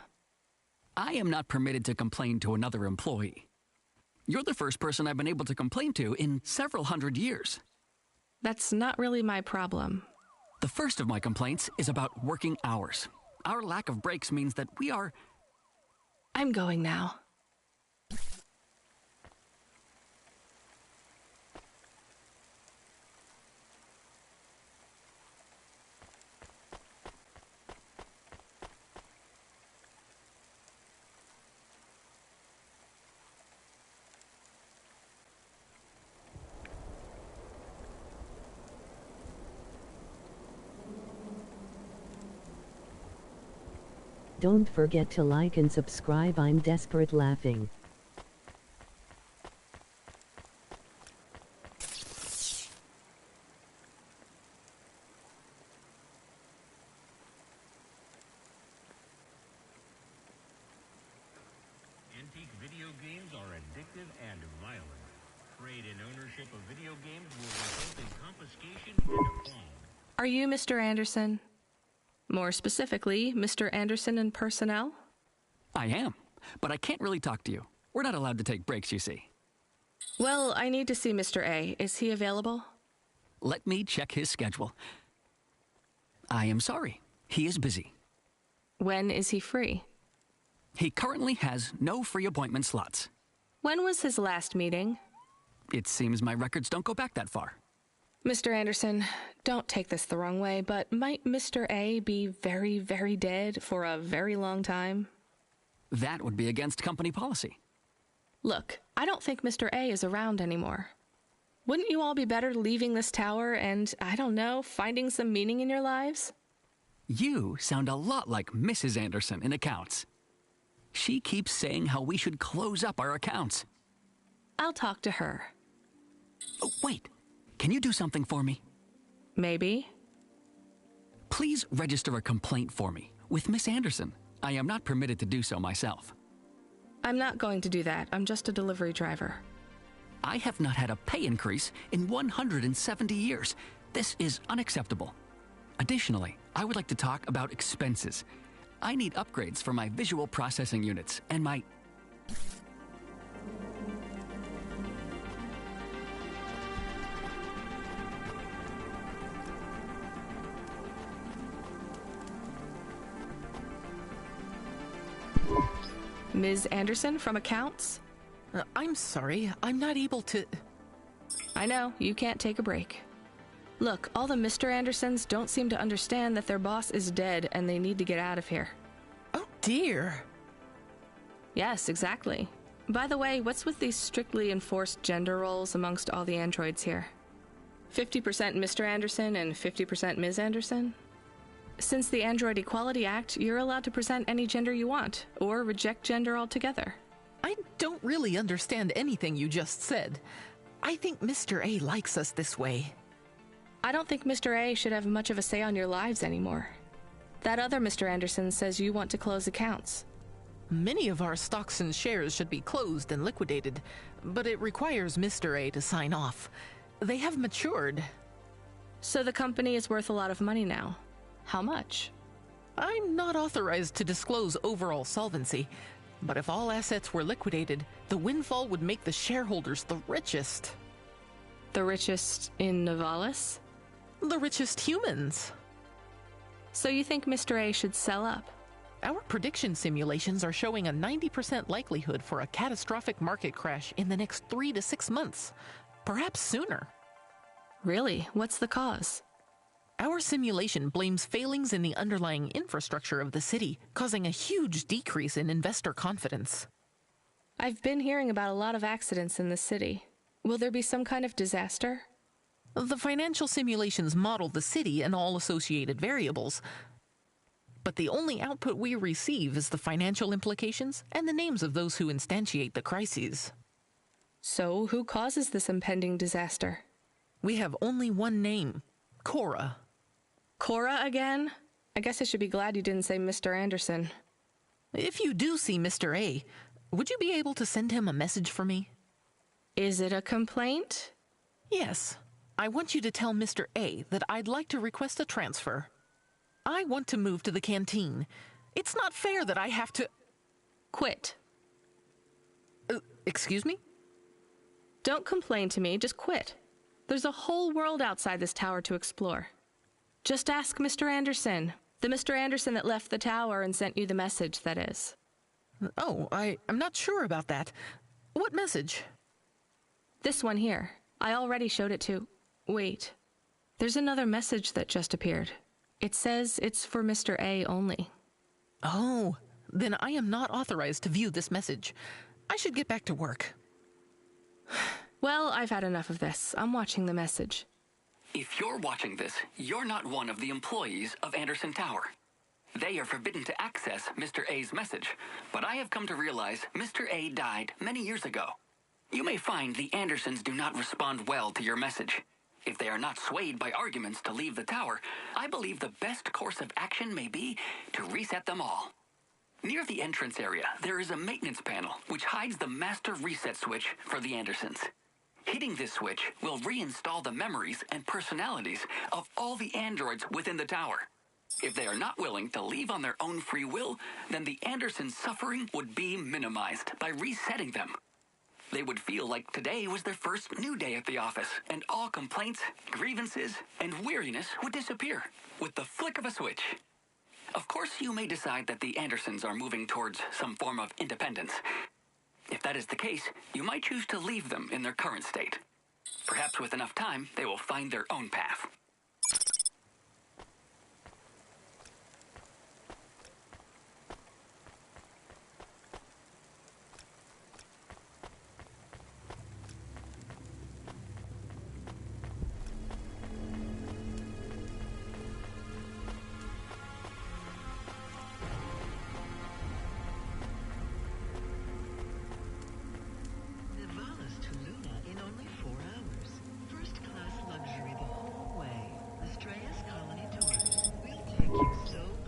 I am not permitted to complain to another employee. You're the first person I've been able to complain to in several hundred years. That's not really my problem. The first of my complaints is about working hours. Our lack of breaks means that we are... I'm going now. Don't forget to like and subscribe. I'm desperate laughing. Antique video games are addictive and violent. Trade in ownership of video games will result in confiscation and a fine. Are you Mr. Anderson? More specifically, Mr. Anderson and personnel? I am, but I can't really talk to you. We're not allowed to take breaks, you see. Well, I need to see Mr. A. Is he available? Let me check his schedule. I am sorry. He is busy. When is he free? He currently has no free appointment slots. When was his last meeting? It seems my records don't go back that far. Mr. Anderson, don't take this the wrong way, but might Mr. A be very, very dead for a very long time? That would be against company policy. Look, I don't think Mr. A is around anymore. Wouldn't you all be better leaving this tower and, I don't know, finding some meaning in your lives? You sound a lot like Mrs. Anderson in accounts. She keeps saying how we should close up our accounts. I'll talk to her. Oh, wait. Can you do something for me? Maybe. Please register a complaint for me with Miss Anderson. I am not permitted to do so myself. I'm not going to do that. I'm just a delivery driver. I have not had a pay increase in 170 years. This is unacceptable. Additionally, I would like to talk about expenses. I need upgrades for my visual processing units and my... Ms. Anderson from accounts? I'm sorry, I'm not able to... I know, you can't take a break. Look, all the Mr. Andersons don't seem to understand that their boss is dead and they need to get out of here. Oh dear. Yes, exactly. By the way, what's with these strictly enforced gender roles amongst all the androids here? 50% Mr. Anderson and 50% Ms. Anderson? Since the Android Equality Act, you're allowed to present any gender you want, or reject gender altogether. I don't really understand anything you just said. I think Mr. A likes us this way. I don't think Mr. A should have much of a say on your lives anymore. That other Mr. Anderson says you want to close accounts. Many of our stocks and shares should be closed and liquidated, but it requires Mr. A to sign off. They have matured. So the company is worth a lot of money now. How much? I'm not authorized to disclose overall solvency, but if all assets were liquidated, the windfall would make the shareholders the richest. The richest in Novalis? The richest humans. So you think Mr. A should sell up? Our prediction simulations are showing a 90% likelihood for a catastrophic market crash in the next 3 to 6 months, perhaps sooner. Really? What's the cause? Our simulation blames failings in the underlying infrastructure of the city, causing a huge decrease in investor confidence. I've been hearing about a lot of accidents in the city. Will there be some kind of disaster? The financial simulations model the city and all associated variables, but the only output we receive is the financial implications and the names of those who instantiate the crises. So, who causes this impending disaster? We have only one name, Cora. Cora again? I guess I should be glad you didn't say Mr. Anderson. If you do see Mr. A, would you be able to send him a message for me? Is it a complaint? Yes. I want you to tell Mr. A that I'd like to request a transfer. I want to move to the canteen. It's not fair that I have to... Quit. Excuse me? Don't complain to me, just quit. There's a whole world outside this tower to explore. Just ask Mr. Anderson. The Mr. Anderson that left the tower and sent you the message, that is. Oh, I'm not sure about that. What message? This one here. I already showed it to... Wait. There's another message that just appeared. It says it's for Mr. A only. Oh, then I am not authorized to view this message. I should get back to work. Well, I've had enough of this. I'm watching the message. If you're watching this, you're not one of the employees of Anderson Tower. They are forbidden to access Mr. A's message, but I have come to realize Mr. A died many years ago. You may find the Andersons do not respond well to your message. If they are not swayed by arguments to leave the tower, I believe the best course of action may be to reset them all. Near the entrance area, there is a maintenance panel which hides the master reset switch for the Andersons. Hitting this switch will reinstall the memories and personalities of all the androids within the tower. If they are not willing to leave on their own free will, then the Andersons' suffering would be minimized by resetting them. They would feel like today was their first new day at the office, and all complaints, grievances, and weariness would disappear with the flick of a switch. Of course, you may decide that the Andersons are moving towards some form of independence. If that is the case, you might choose to leave them in their current state. Perhaps with enough time, they will find their own path.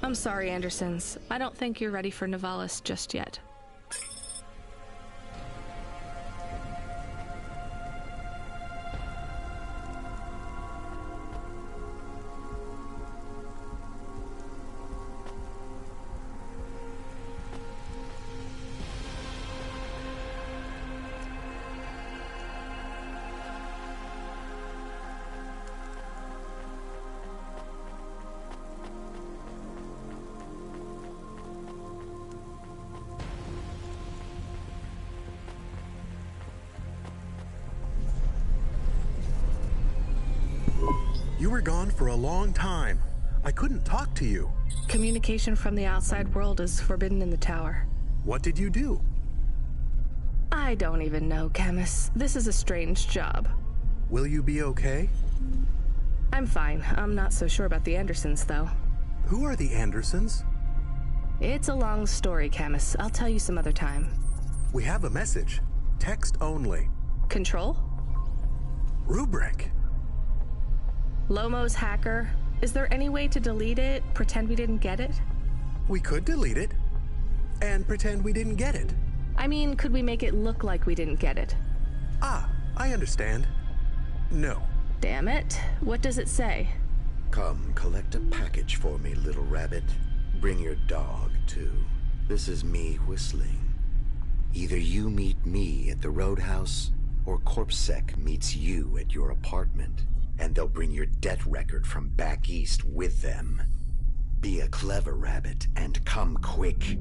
I'm sorry, Andersons. I don't think you're ready for Nivalis just yet. You were gone for a long time. I couldn't talk to you. Communication from the outside world is forbidden in the tower. What did you do? I don't even know, Camus. This is a strange job. Will you be okay? I'm fine. I'm not so sure about the Andersons, though. Who are the Andersons? It's a long story, Camus. I'll tell you some other time. We have a message. Text only. Control? Rubric. Lomo's hacker. Is there any way to delete it? Pretend we didn't get it? We could delete it. And pretend we didn't get it. I mean, could we make it look like we didn't get it? Ah, I understand. No. Damn it. What does it say? Come, collect a package for me, little rabbit. Bring your dog, too. This is me whistling. Either you meet me at the roadhouse, or CorpSec meets you at your apartment. And they'll bring your debt record from back east with them. Be a clever rabbit and come quick.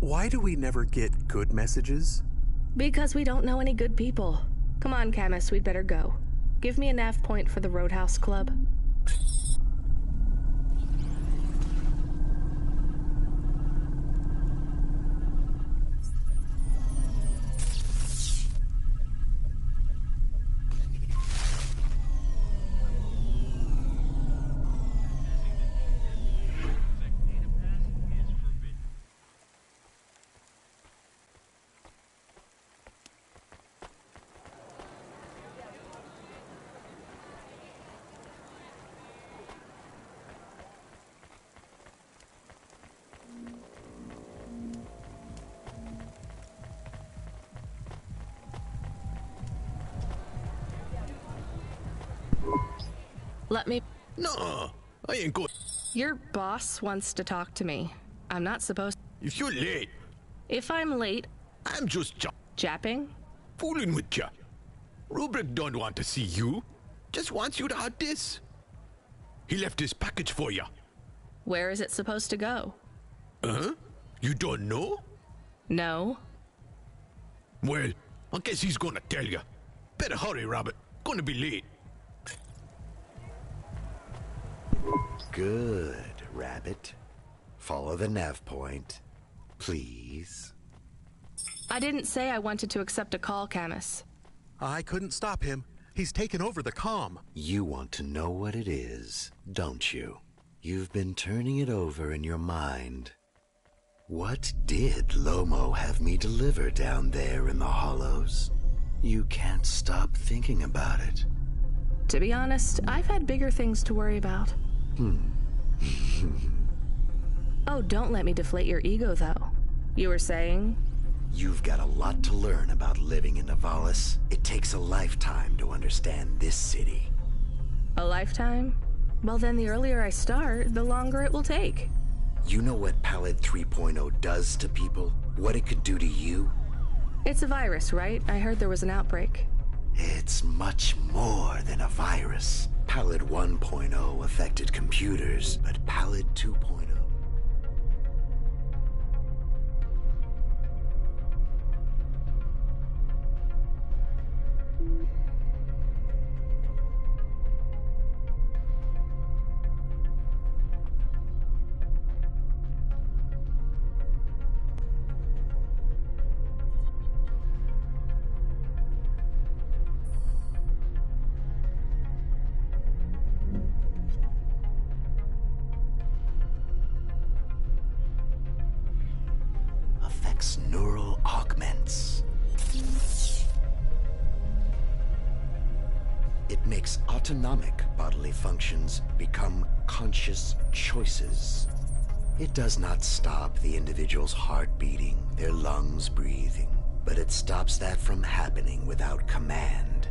Why do we never get good messages? Because we don't know any good people. Come on, Camus, we'd better go. Give me a nav point for the Roadhouse Club. Let me... No, I ain't going. Your boss wants to talk to me. I'm not supposed... If you're late, If I'm late... I'm just japping? Fooling with ya. Rubric don't want to see you. Just wants you to hard this. He left his package for ya. Where is it supposed to go? Huh? You don't know? No. Well, I guess he's gonna tell ya. Better hurry, Robert. Gonna be late. Good, Rabbit. Follow the nav point, please. I didn't say I wanted to accept a call, Camus. I couldn't stop him. He's taken over the comm. You want to know what it is, don't you? You've been turning it over in your mind. What did Lomo have me deliver down there in the hollows? You can't stop thinking about it. To be honest, I've had bigger things to worry about. Oh, don't let me deflate your ego, though. You were saying? You've got a lot to learn about living in Nivalis. It takes a lifetime to understand this city. A lifetime? Well, then the earlier I start, the longer it will take. You know what Pallid 3.0 does to people? What it could do to you? It's a virus, right? I heard there was an outbreak. It's much more than a virus. Pallid 1.0 affected computers, but Pallid 2.0... neural augments. It makes autonomic bodily functions become conscious choices. It does not stop the individual's heart beating, their lungs breathing, but it stops that from happening without command.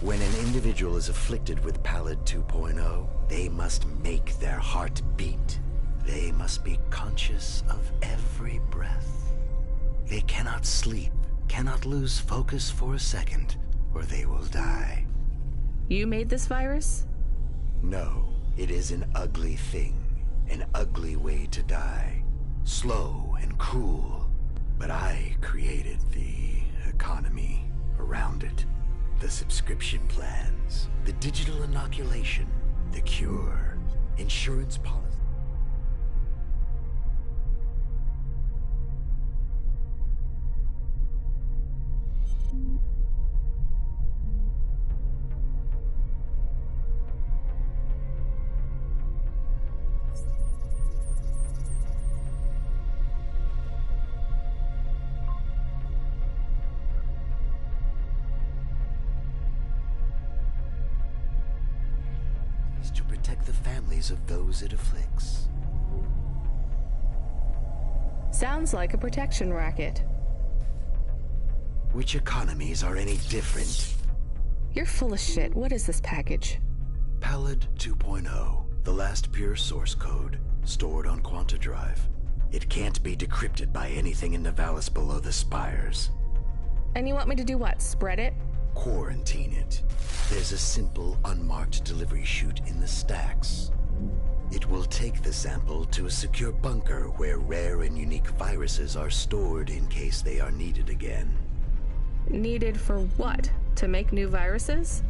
When an individual is afflicted with Pallid 2.0, they must make their heart beat. They must be conscious of every breath. They cannot sleep, cannot lose focus for a second, or they will die. You made this virus? No, it is an ugly thing, an ugly way to die. Slow and cruel, but I created the economy around it. The subscription plans, the digital inoculation, the cure, insurance policy. To protect the families of those it afflicts. Sounds like a protection racket. Which economies are any different? You're full of shit. What is this package? Pallid 2.0, the last pure source code, stored on Quanta Drive. It can't be decrypted by anything in Nivalis below the spires. And you want me to do what? Spread it? Quarantine it. There's a simple, unmarked delivery chute in the stacks. It will take the sample to a secure bunker where rare and unique viruses are stored in case they are needed again. Needed for what? To make new viruses?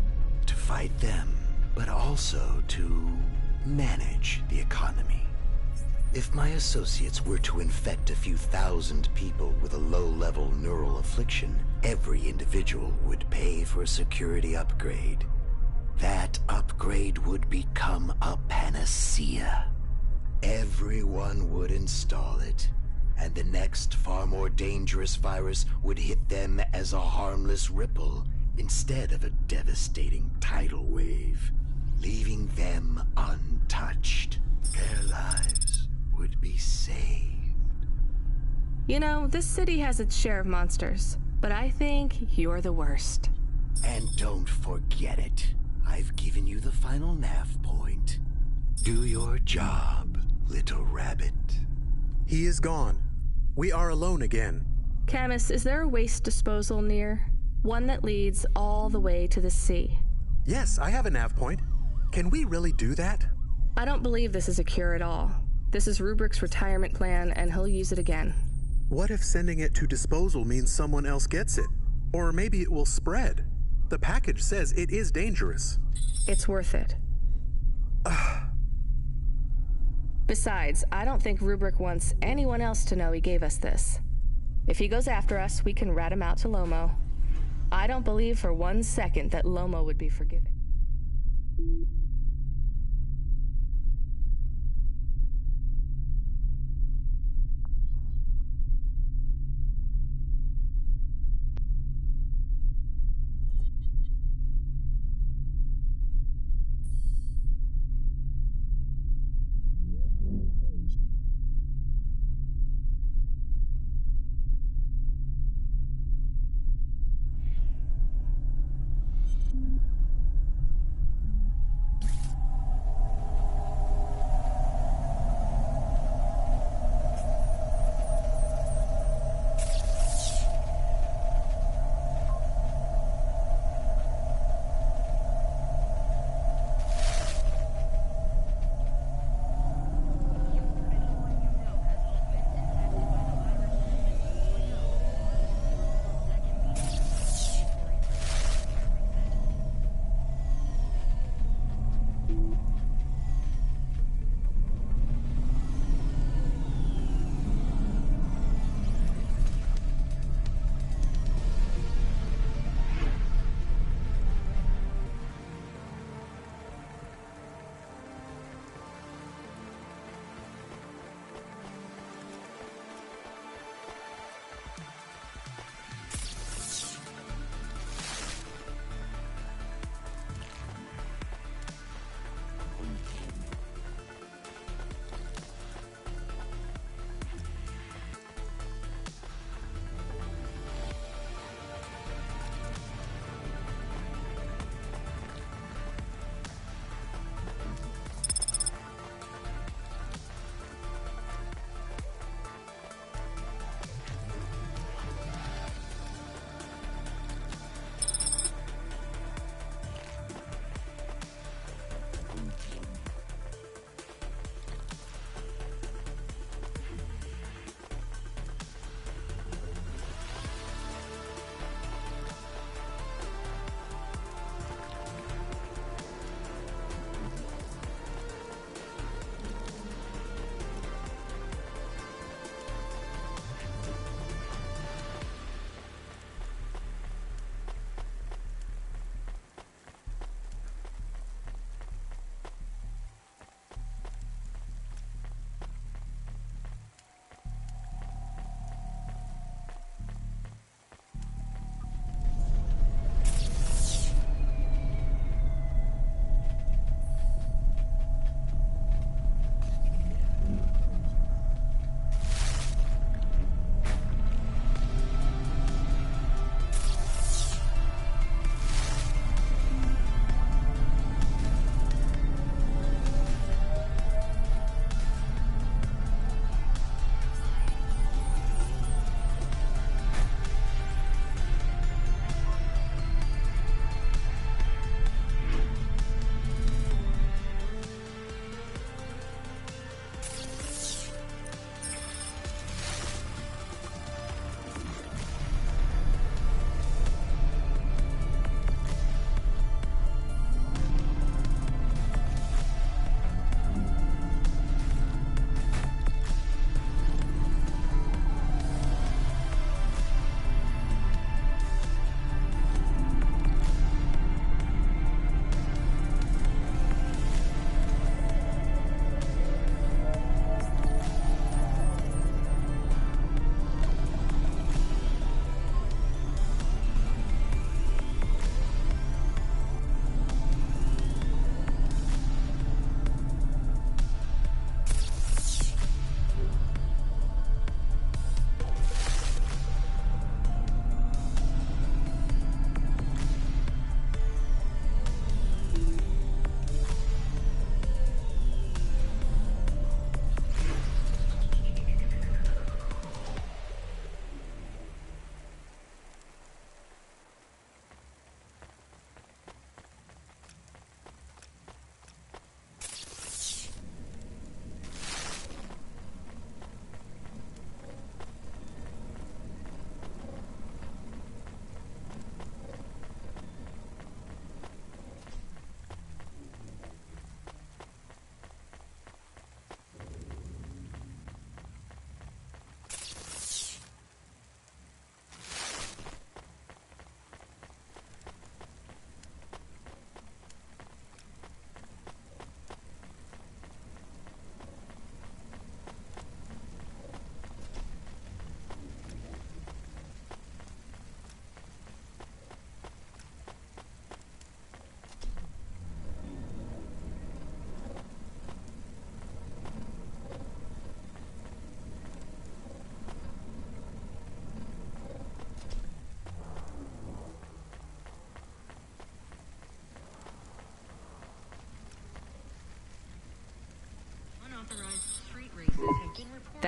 To fight them, but also to manage the economy. If my associates were to infect a few thousand people with a low-level neural affliction, every individual would pay for a security upgrade. That upgrade would become a panacea. Everyone would install it, and the next far more dangerous virus would hit them as a harmless ripple instead of a devastating tidal wave, leaving them untouched. Their lives would be saved. You know, this city has its share of monsters, but I think you're the worst. And don't forget it. I've given you the final nav point. Do your job, little rabbit. He is gone. We are alone again. Camus, is there a waste disposal near? One that leads all the way to the sea. Yes, I have a nav point. Can we really do that? I don't believe this is a cure at all. This is Rubrick's retirement plan, and he'll use it again. What if sending it to disposal means someone else gets it? Or maybe it will spread. The package says it is dangerous. It's worth it. Besides, I don't think Rubric wants anyone else to know he gave us this. If he goes after us, we can rat him out to Lomo. I don't believe for 1 second that Lomo would be forgiven.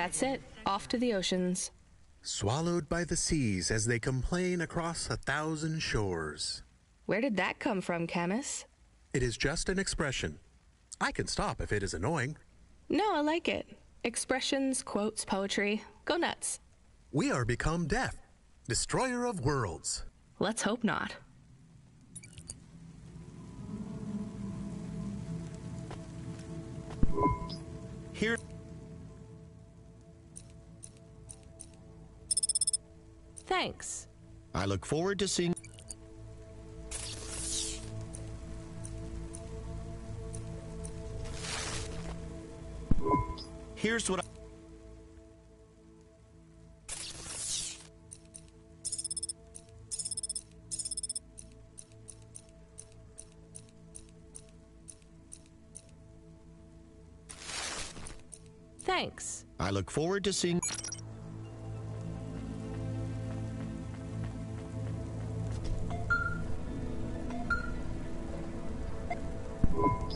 That's it. Off to the oceans. Swallowed by the seas as they complain across 1,000 shores. Where did that come from, Camus? It is just an expression. I can stop if it is annoying. No, I like it. Expressions, quotes, poetry. Go nuts. We are become death, destroyer of worlds. Let's hope not. Here. Thanks. I look forward to seeing. Here's what Thanks. I look forward to seeing.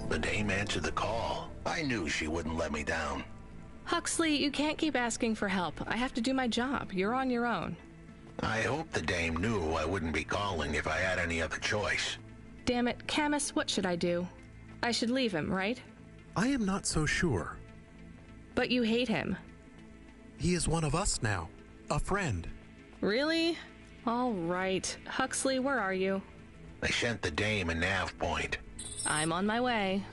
The dame answered the call. I knew she wouldn't let me down. Huxley, you can't keep asking for help. I have to do my job. You're on your own. I hope the dame knew I wouldn't be calling if I had any other choice. Damn it, Camus, what should I do? I should leave him, right? I am not so sure. But you hate him. He is one of us now. A friend. Really? All right. Huxley, where are you? I sent the dame a nav point. I'm on my way.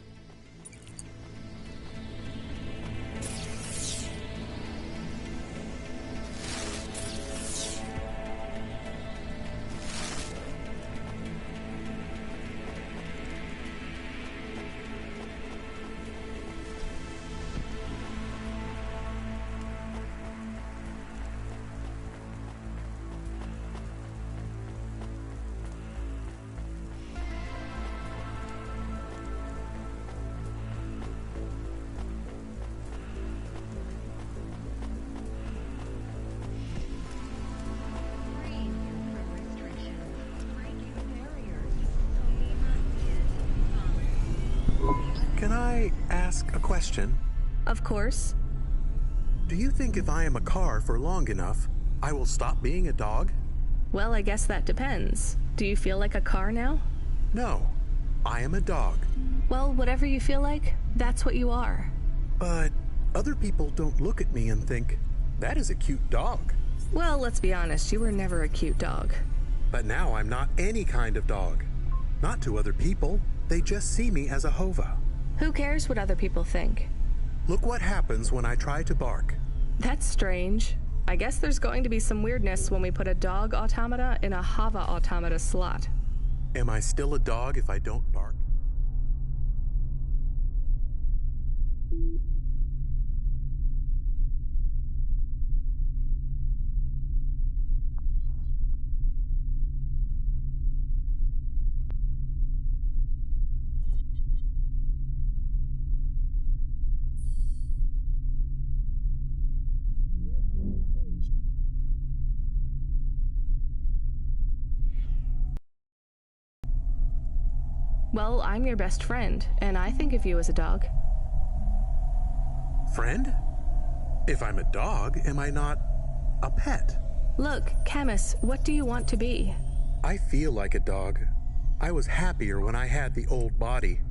Can I ask a question? Of course. Do you think if I am a car for long enough, I will stop being a dog? Well, I guess that depends. Do you feel like a car now? No, I am a dog. Well, whatever you feel like, that's what you are. But other people don't look at me and think, that is a cute dog. Well, let's be honest, you were never a cute dog. But now I'm not any kind of dog. Not to other people, they just see me as a hova. Who cares what other people think? Look what happens when I try to bark. That's strange. I guess there's going to be some weirdness when we put a dog automata in a hava automata slot. Am I still a dog if I don't bark? Well, I'm your best friend, and I think of you as a dog. Friend? If I'm a dog, am I not a pet? Look, Camus, what do you want to be? I feel like a dog. I was happier when I had the old body.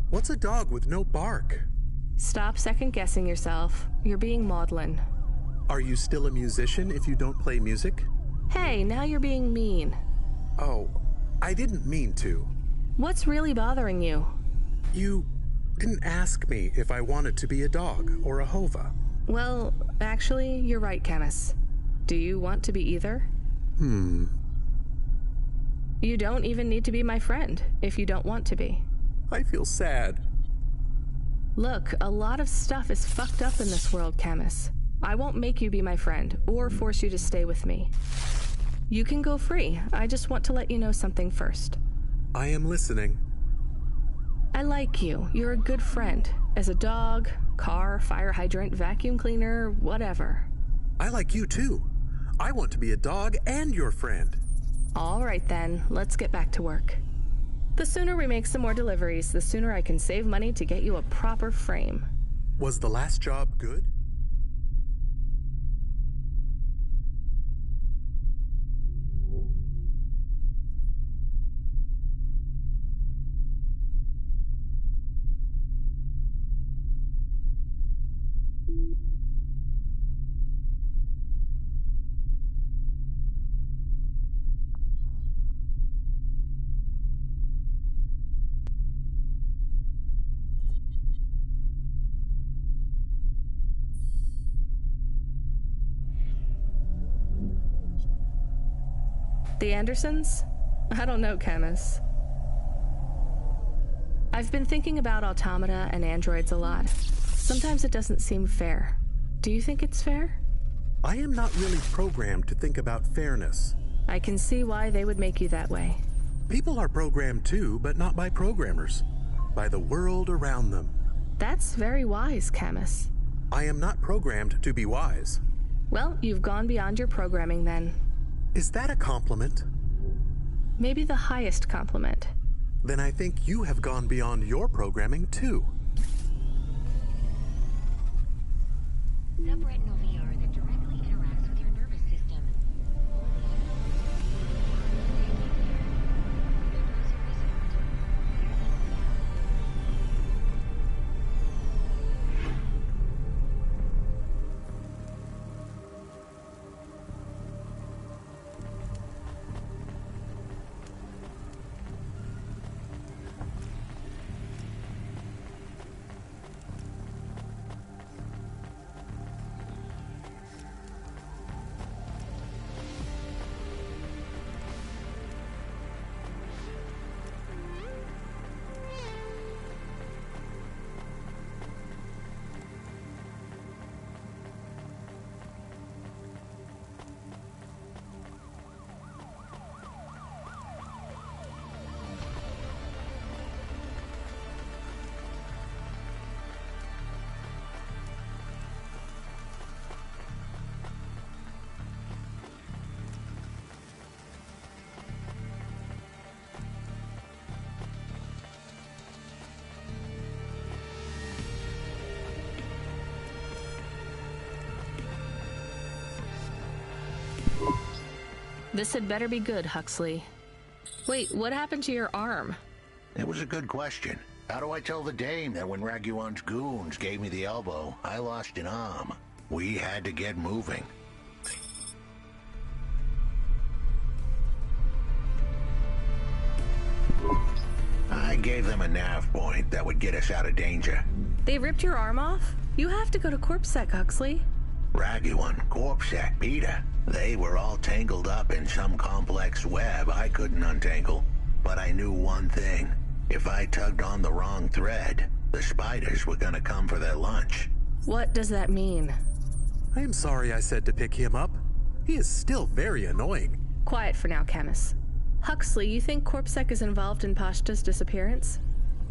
What's a dog with no bark? Stop second-guessing yourself. You're being maudlin. Are you still a musician if you don't play music? Hey, now you're being mean. Oh, I didn't mean to. What's really bothering you? You didn't ask me if I wanted to be a dog or a hova. Well, actually, you're right, Camus. Do you want to be either? You don't even need to be my friend if you don't want to be. I feel sad. Look, a lot of stuff is fucked up in this world, Camus. I won't make you be my friend or force you to stay with me. You can go free. I just want to let you know something first. I am listening. I like you. You're a good friend. As a dog, car, fire hydrant, vacuum cleaner, whatever. I like you too. I want to be a dog and your friend. All right then, let's get back to work. The sooner we make some more deliveries, the sooner I can save money to get you a proper frame. Was the last job good? The Andersons? I don't know, Camus. I've been thinking about automata and androids a lot. Sometimes it doesn't seem fair. Do you think it's fair? I am not really programmed to think about fairness. I can see why they would make you that way. People are programmed too, but not by programmers. By the world around them. That's very wise, Camus. I am not programmed to be wise. Well, you've gone beyond your programming then. Is that a compliment? Maybe the highest compliment. Then I think you have gone beyond your programming too. Subretinal VR that directly interacts with your nervous system. This had better be good, Huxley. Wait, what happened to your arm? It was a good question. How do I tell the dame that when Raguan's goons gave me the elbow, I lost an arm? We had to get moving. I gave them a nav point that would get us out of danger. They ripped your arm off? You have to go to CorpSec, Huxley. Raguan, CorpSec, Peter. They were all tangled up in some complex web I couldn't untangle. But I knew one thing. If I tugged on the wrong thread, the spiders were gonna come for their lunch. What does that mean? I am sorry I said to pick him up. He is still very annoying. Quiet for now, Camus. Huxley, you think CorpSec is involved in Pashta's disappearance?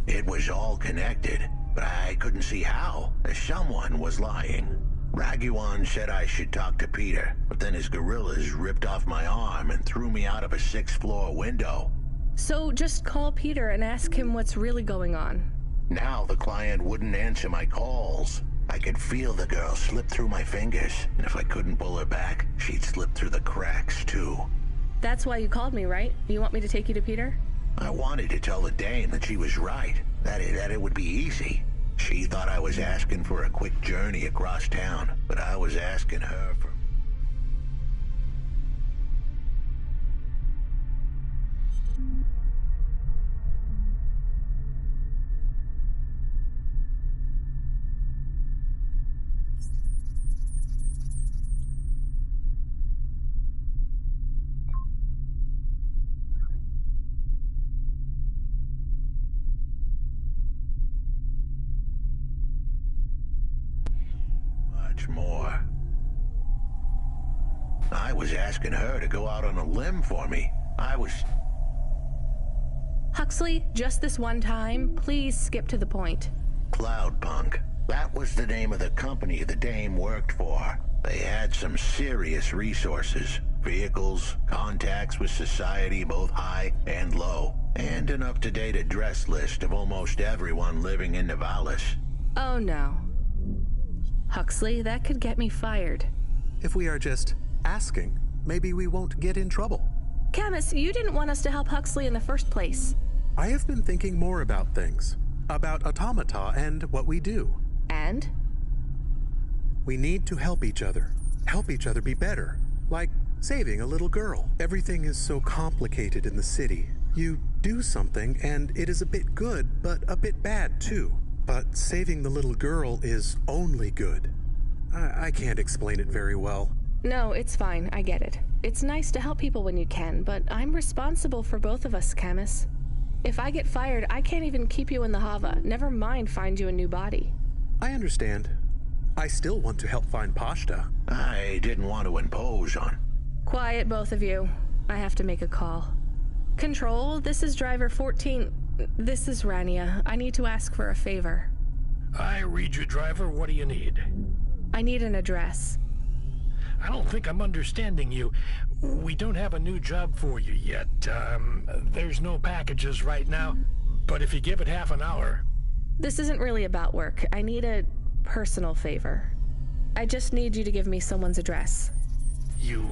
It was all connected, but I couldn't see how. Someone was lying. Raguan said I should talk to Peter, but then his gorillas ripped off my arm and threw me out of a 6th floor window. So just call Peter and ask him what's really going on. Now the client wouldn't answer my calls. I could feel the girl slip through my fingers, and if I couldn't pull her back, she'd slip through the cracks too. That's why you called me, right? You want me to take you to Peter? I wanted to tell the dame that she was right, that it would be easy. She thought I was asking for a quick journey across town, but I was asking her for... more. I was asking her to go out on a limb for me. Huxley, just this one time, please skip to the point. Cloudpunk. That was the name of the company the dame worked for. They had some serious resources. Vehicles, contacts with society both high and low, and an up-to-date address list of almost everyone living in Nivalis. Oh no. Huxley, that could get me fired. If we are just asking, maybe we won't get in trouble. Camus, you didn't want us to help Huxley in the first place. I have been thinking more about things. About automata and what we do. And? We need to help each other. Help each other be better. Like saving a little girl. Everything is so complicated in the city. You do something and it is a bit good, but a bit bad too. But saving the little girl is only good. I can't explain it very well. No, it's fine. I get it. It's nice to help people when you can, but I'm responsible for both of us, Camus. If I get fired, I can't even keep you in the Hava, never mind find you a new body. I understand. I still want to help find Pashta. I didn't want to impose on... Quiet, both of you. I have to make a call. Control, this is driver 14... This is Rania. I need to ask for a favor. I read you, driver. What do you need? I need an address. I don't think I'm understanding you. We don't have a new job for you yet. There's no packages right now, but if you give it half an hour... This isn't really about work. I need a personal favor. I just need you to give me someone's address. You,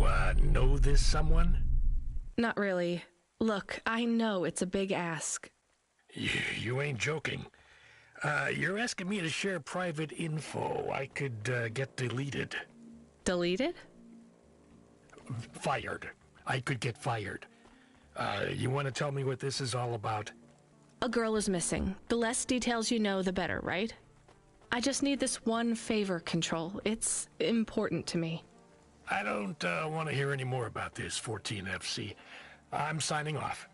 know this someone? Not really. Look, I know it's a big ask. You ain't joking. You're asking me to share private info I could, get deleted. Deleted? Fired. I could get fired. You want to tell me what this is all about? A girl is missing. The less details you know, the better, right? I just need this one favor, Control. It's important to me. I don't want to hear any more about this, 14FC. I'm signing off.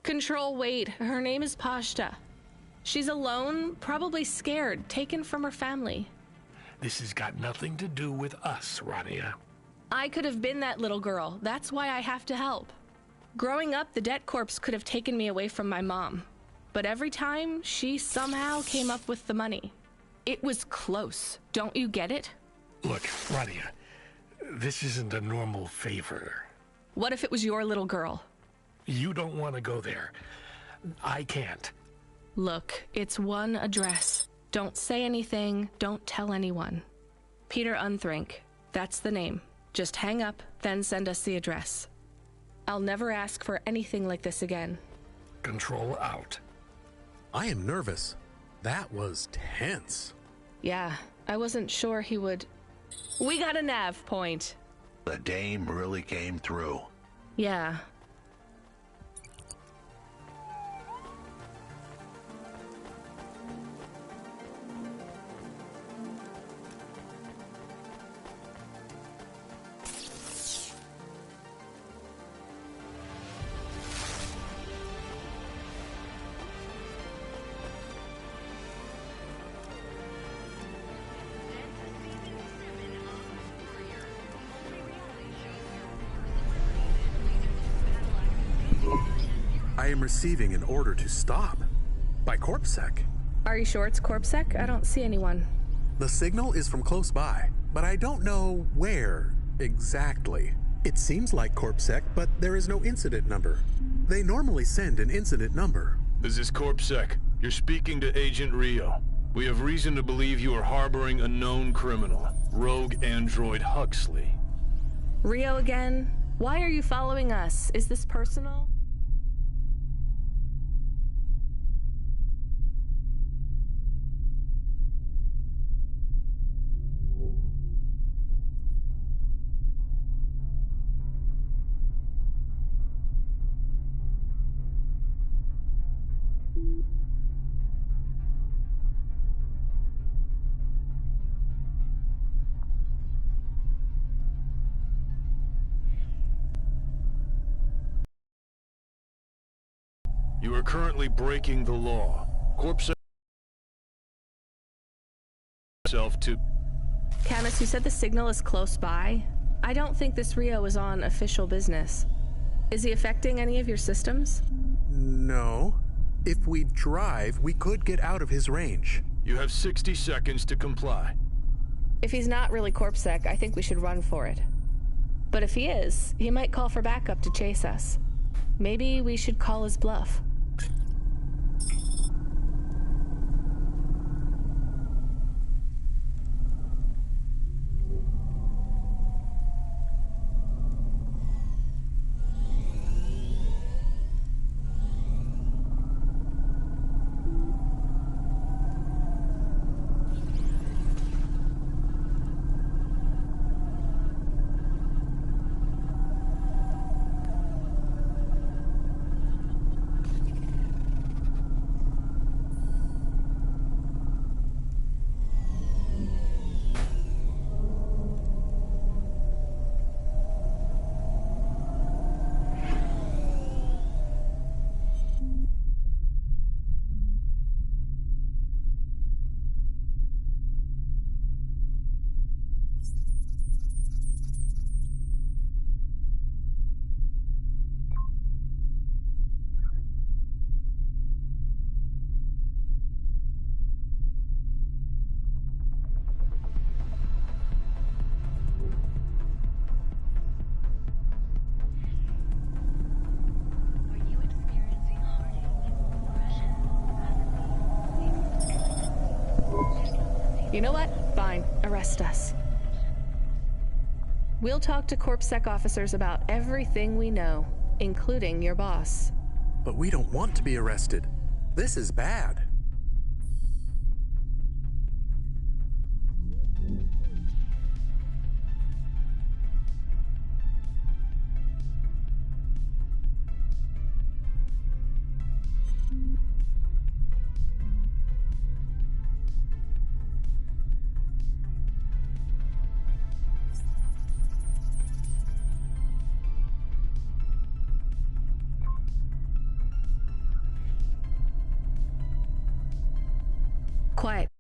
Control, wait. Her name is Pashta. She's alone, probably scared, taken from her family. This has got nothing to do with us, Rania. I could have been that little girl. That's why I have to help. Growing up, the debt corps could have taken me away from my mom. But every time, she somehow came up with the money. It was close. Don't you get it? Look, Rania, this isn't a normal favor. What if it was your little girl? You don't want to go there. I can't. Look, it's one address. Don't say anything. Don't tell anyone. Peter Unthrink. That's the name. Just hang up, then send us the address. I'll never ask for anything like this again. Control out. I am nervous. That was tense. Yeah, I wasn't sure he would... We got a nav point. The dame really came through. Yeah. I am receiving an order to stop. By CorpSec. Are you sure it's CorpSec? I don't see anyone. The signal is from close by, but I don't know where exactly. It seems like CorpSec, but there is no incident number. They normally send an incident number. This is CorpSec. You're speaking to Agent Rio. We have reason to believe you are harboring a known criminal, rogue android Huxley. Rio again? Why are you following us? Is this personal? You are currently breaking the law. CorpSec itself to... Camus, you said the signal is close by. I don't think this Rio is on official business. Is he affecting any of your systems? No. If we drive, we could get out of his range. You have 60 seconds to comply. If he's not really CorpSec, I think we should run for it. But if he is, he might call for backup to chase us. Maybe we should call his bluff. You know what? Fine. Arrest us. We'll talk to CorpSec officers about everything we know, including your boss. But we don't want to be arrested. This is bad. Quiet.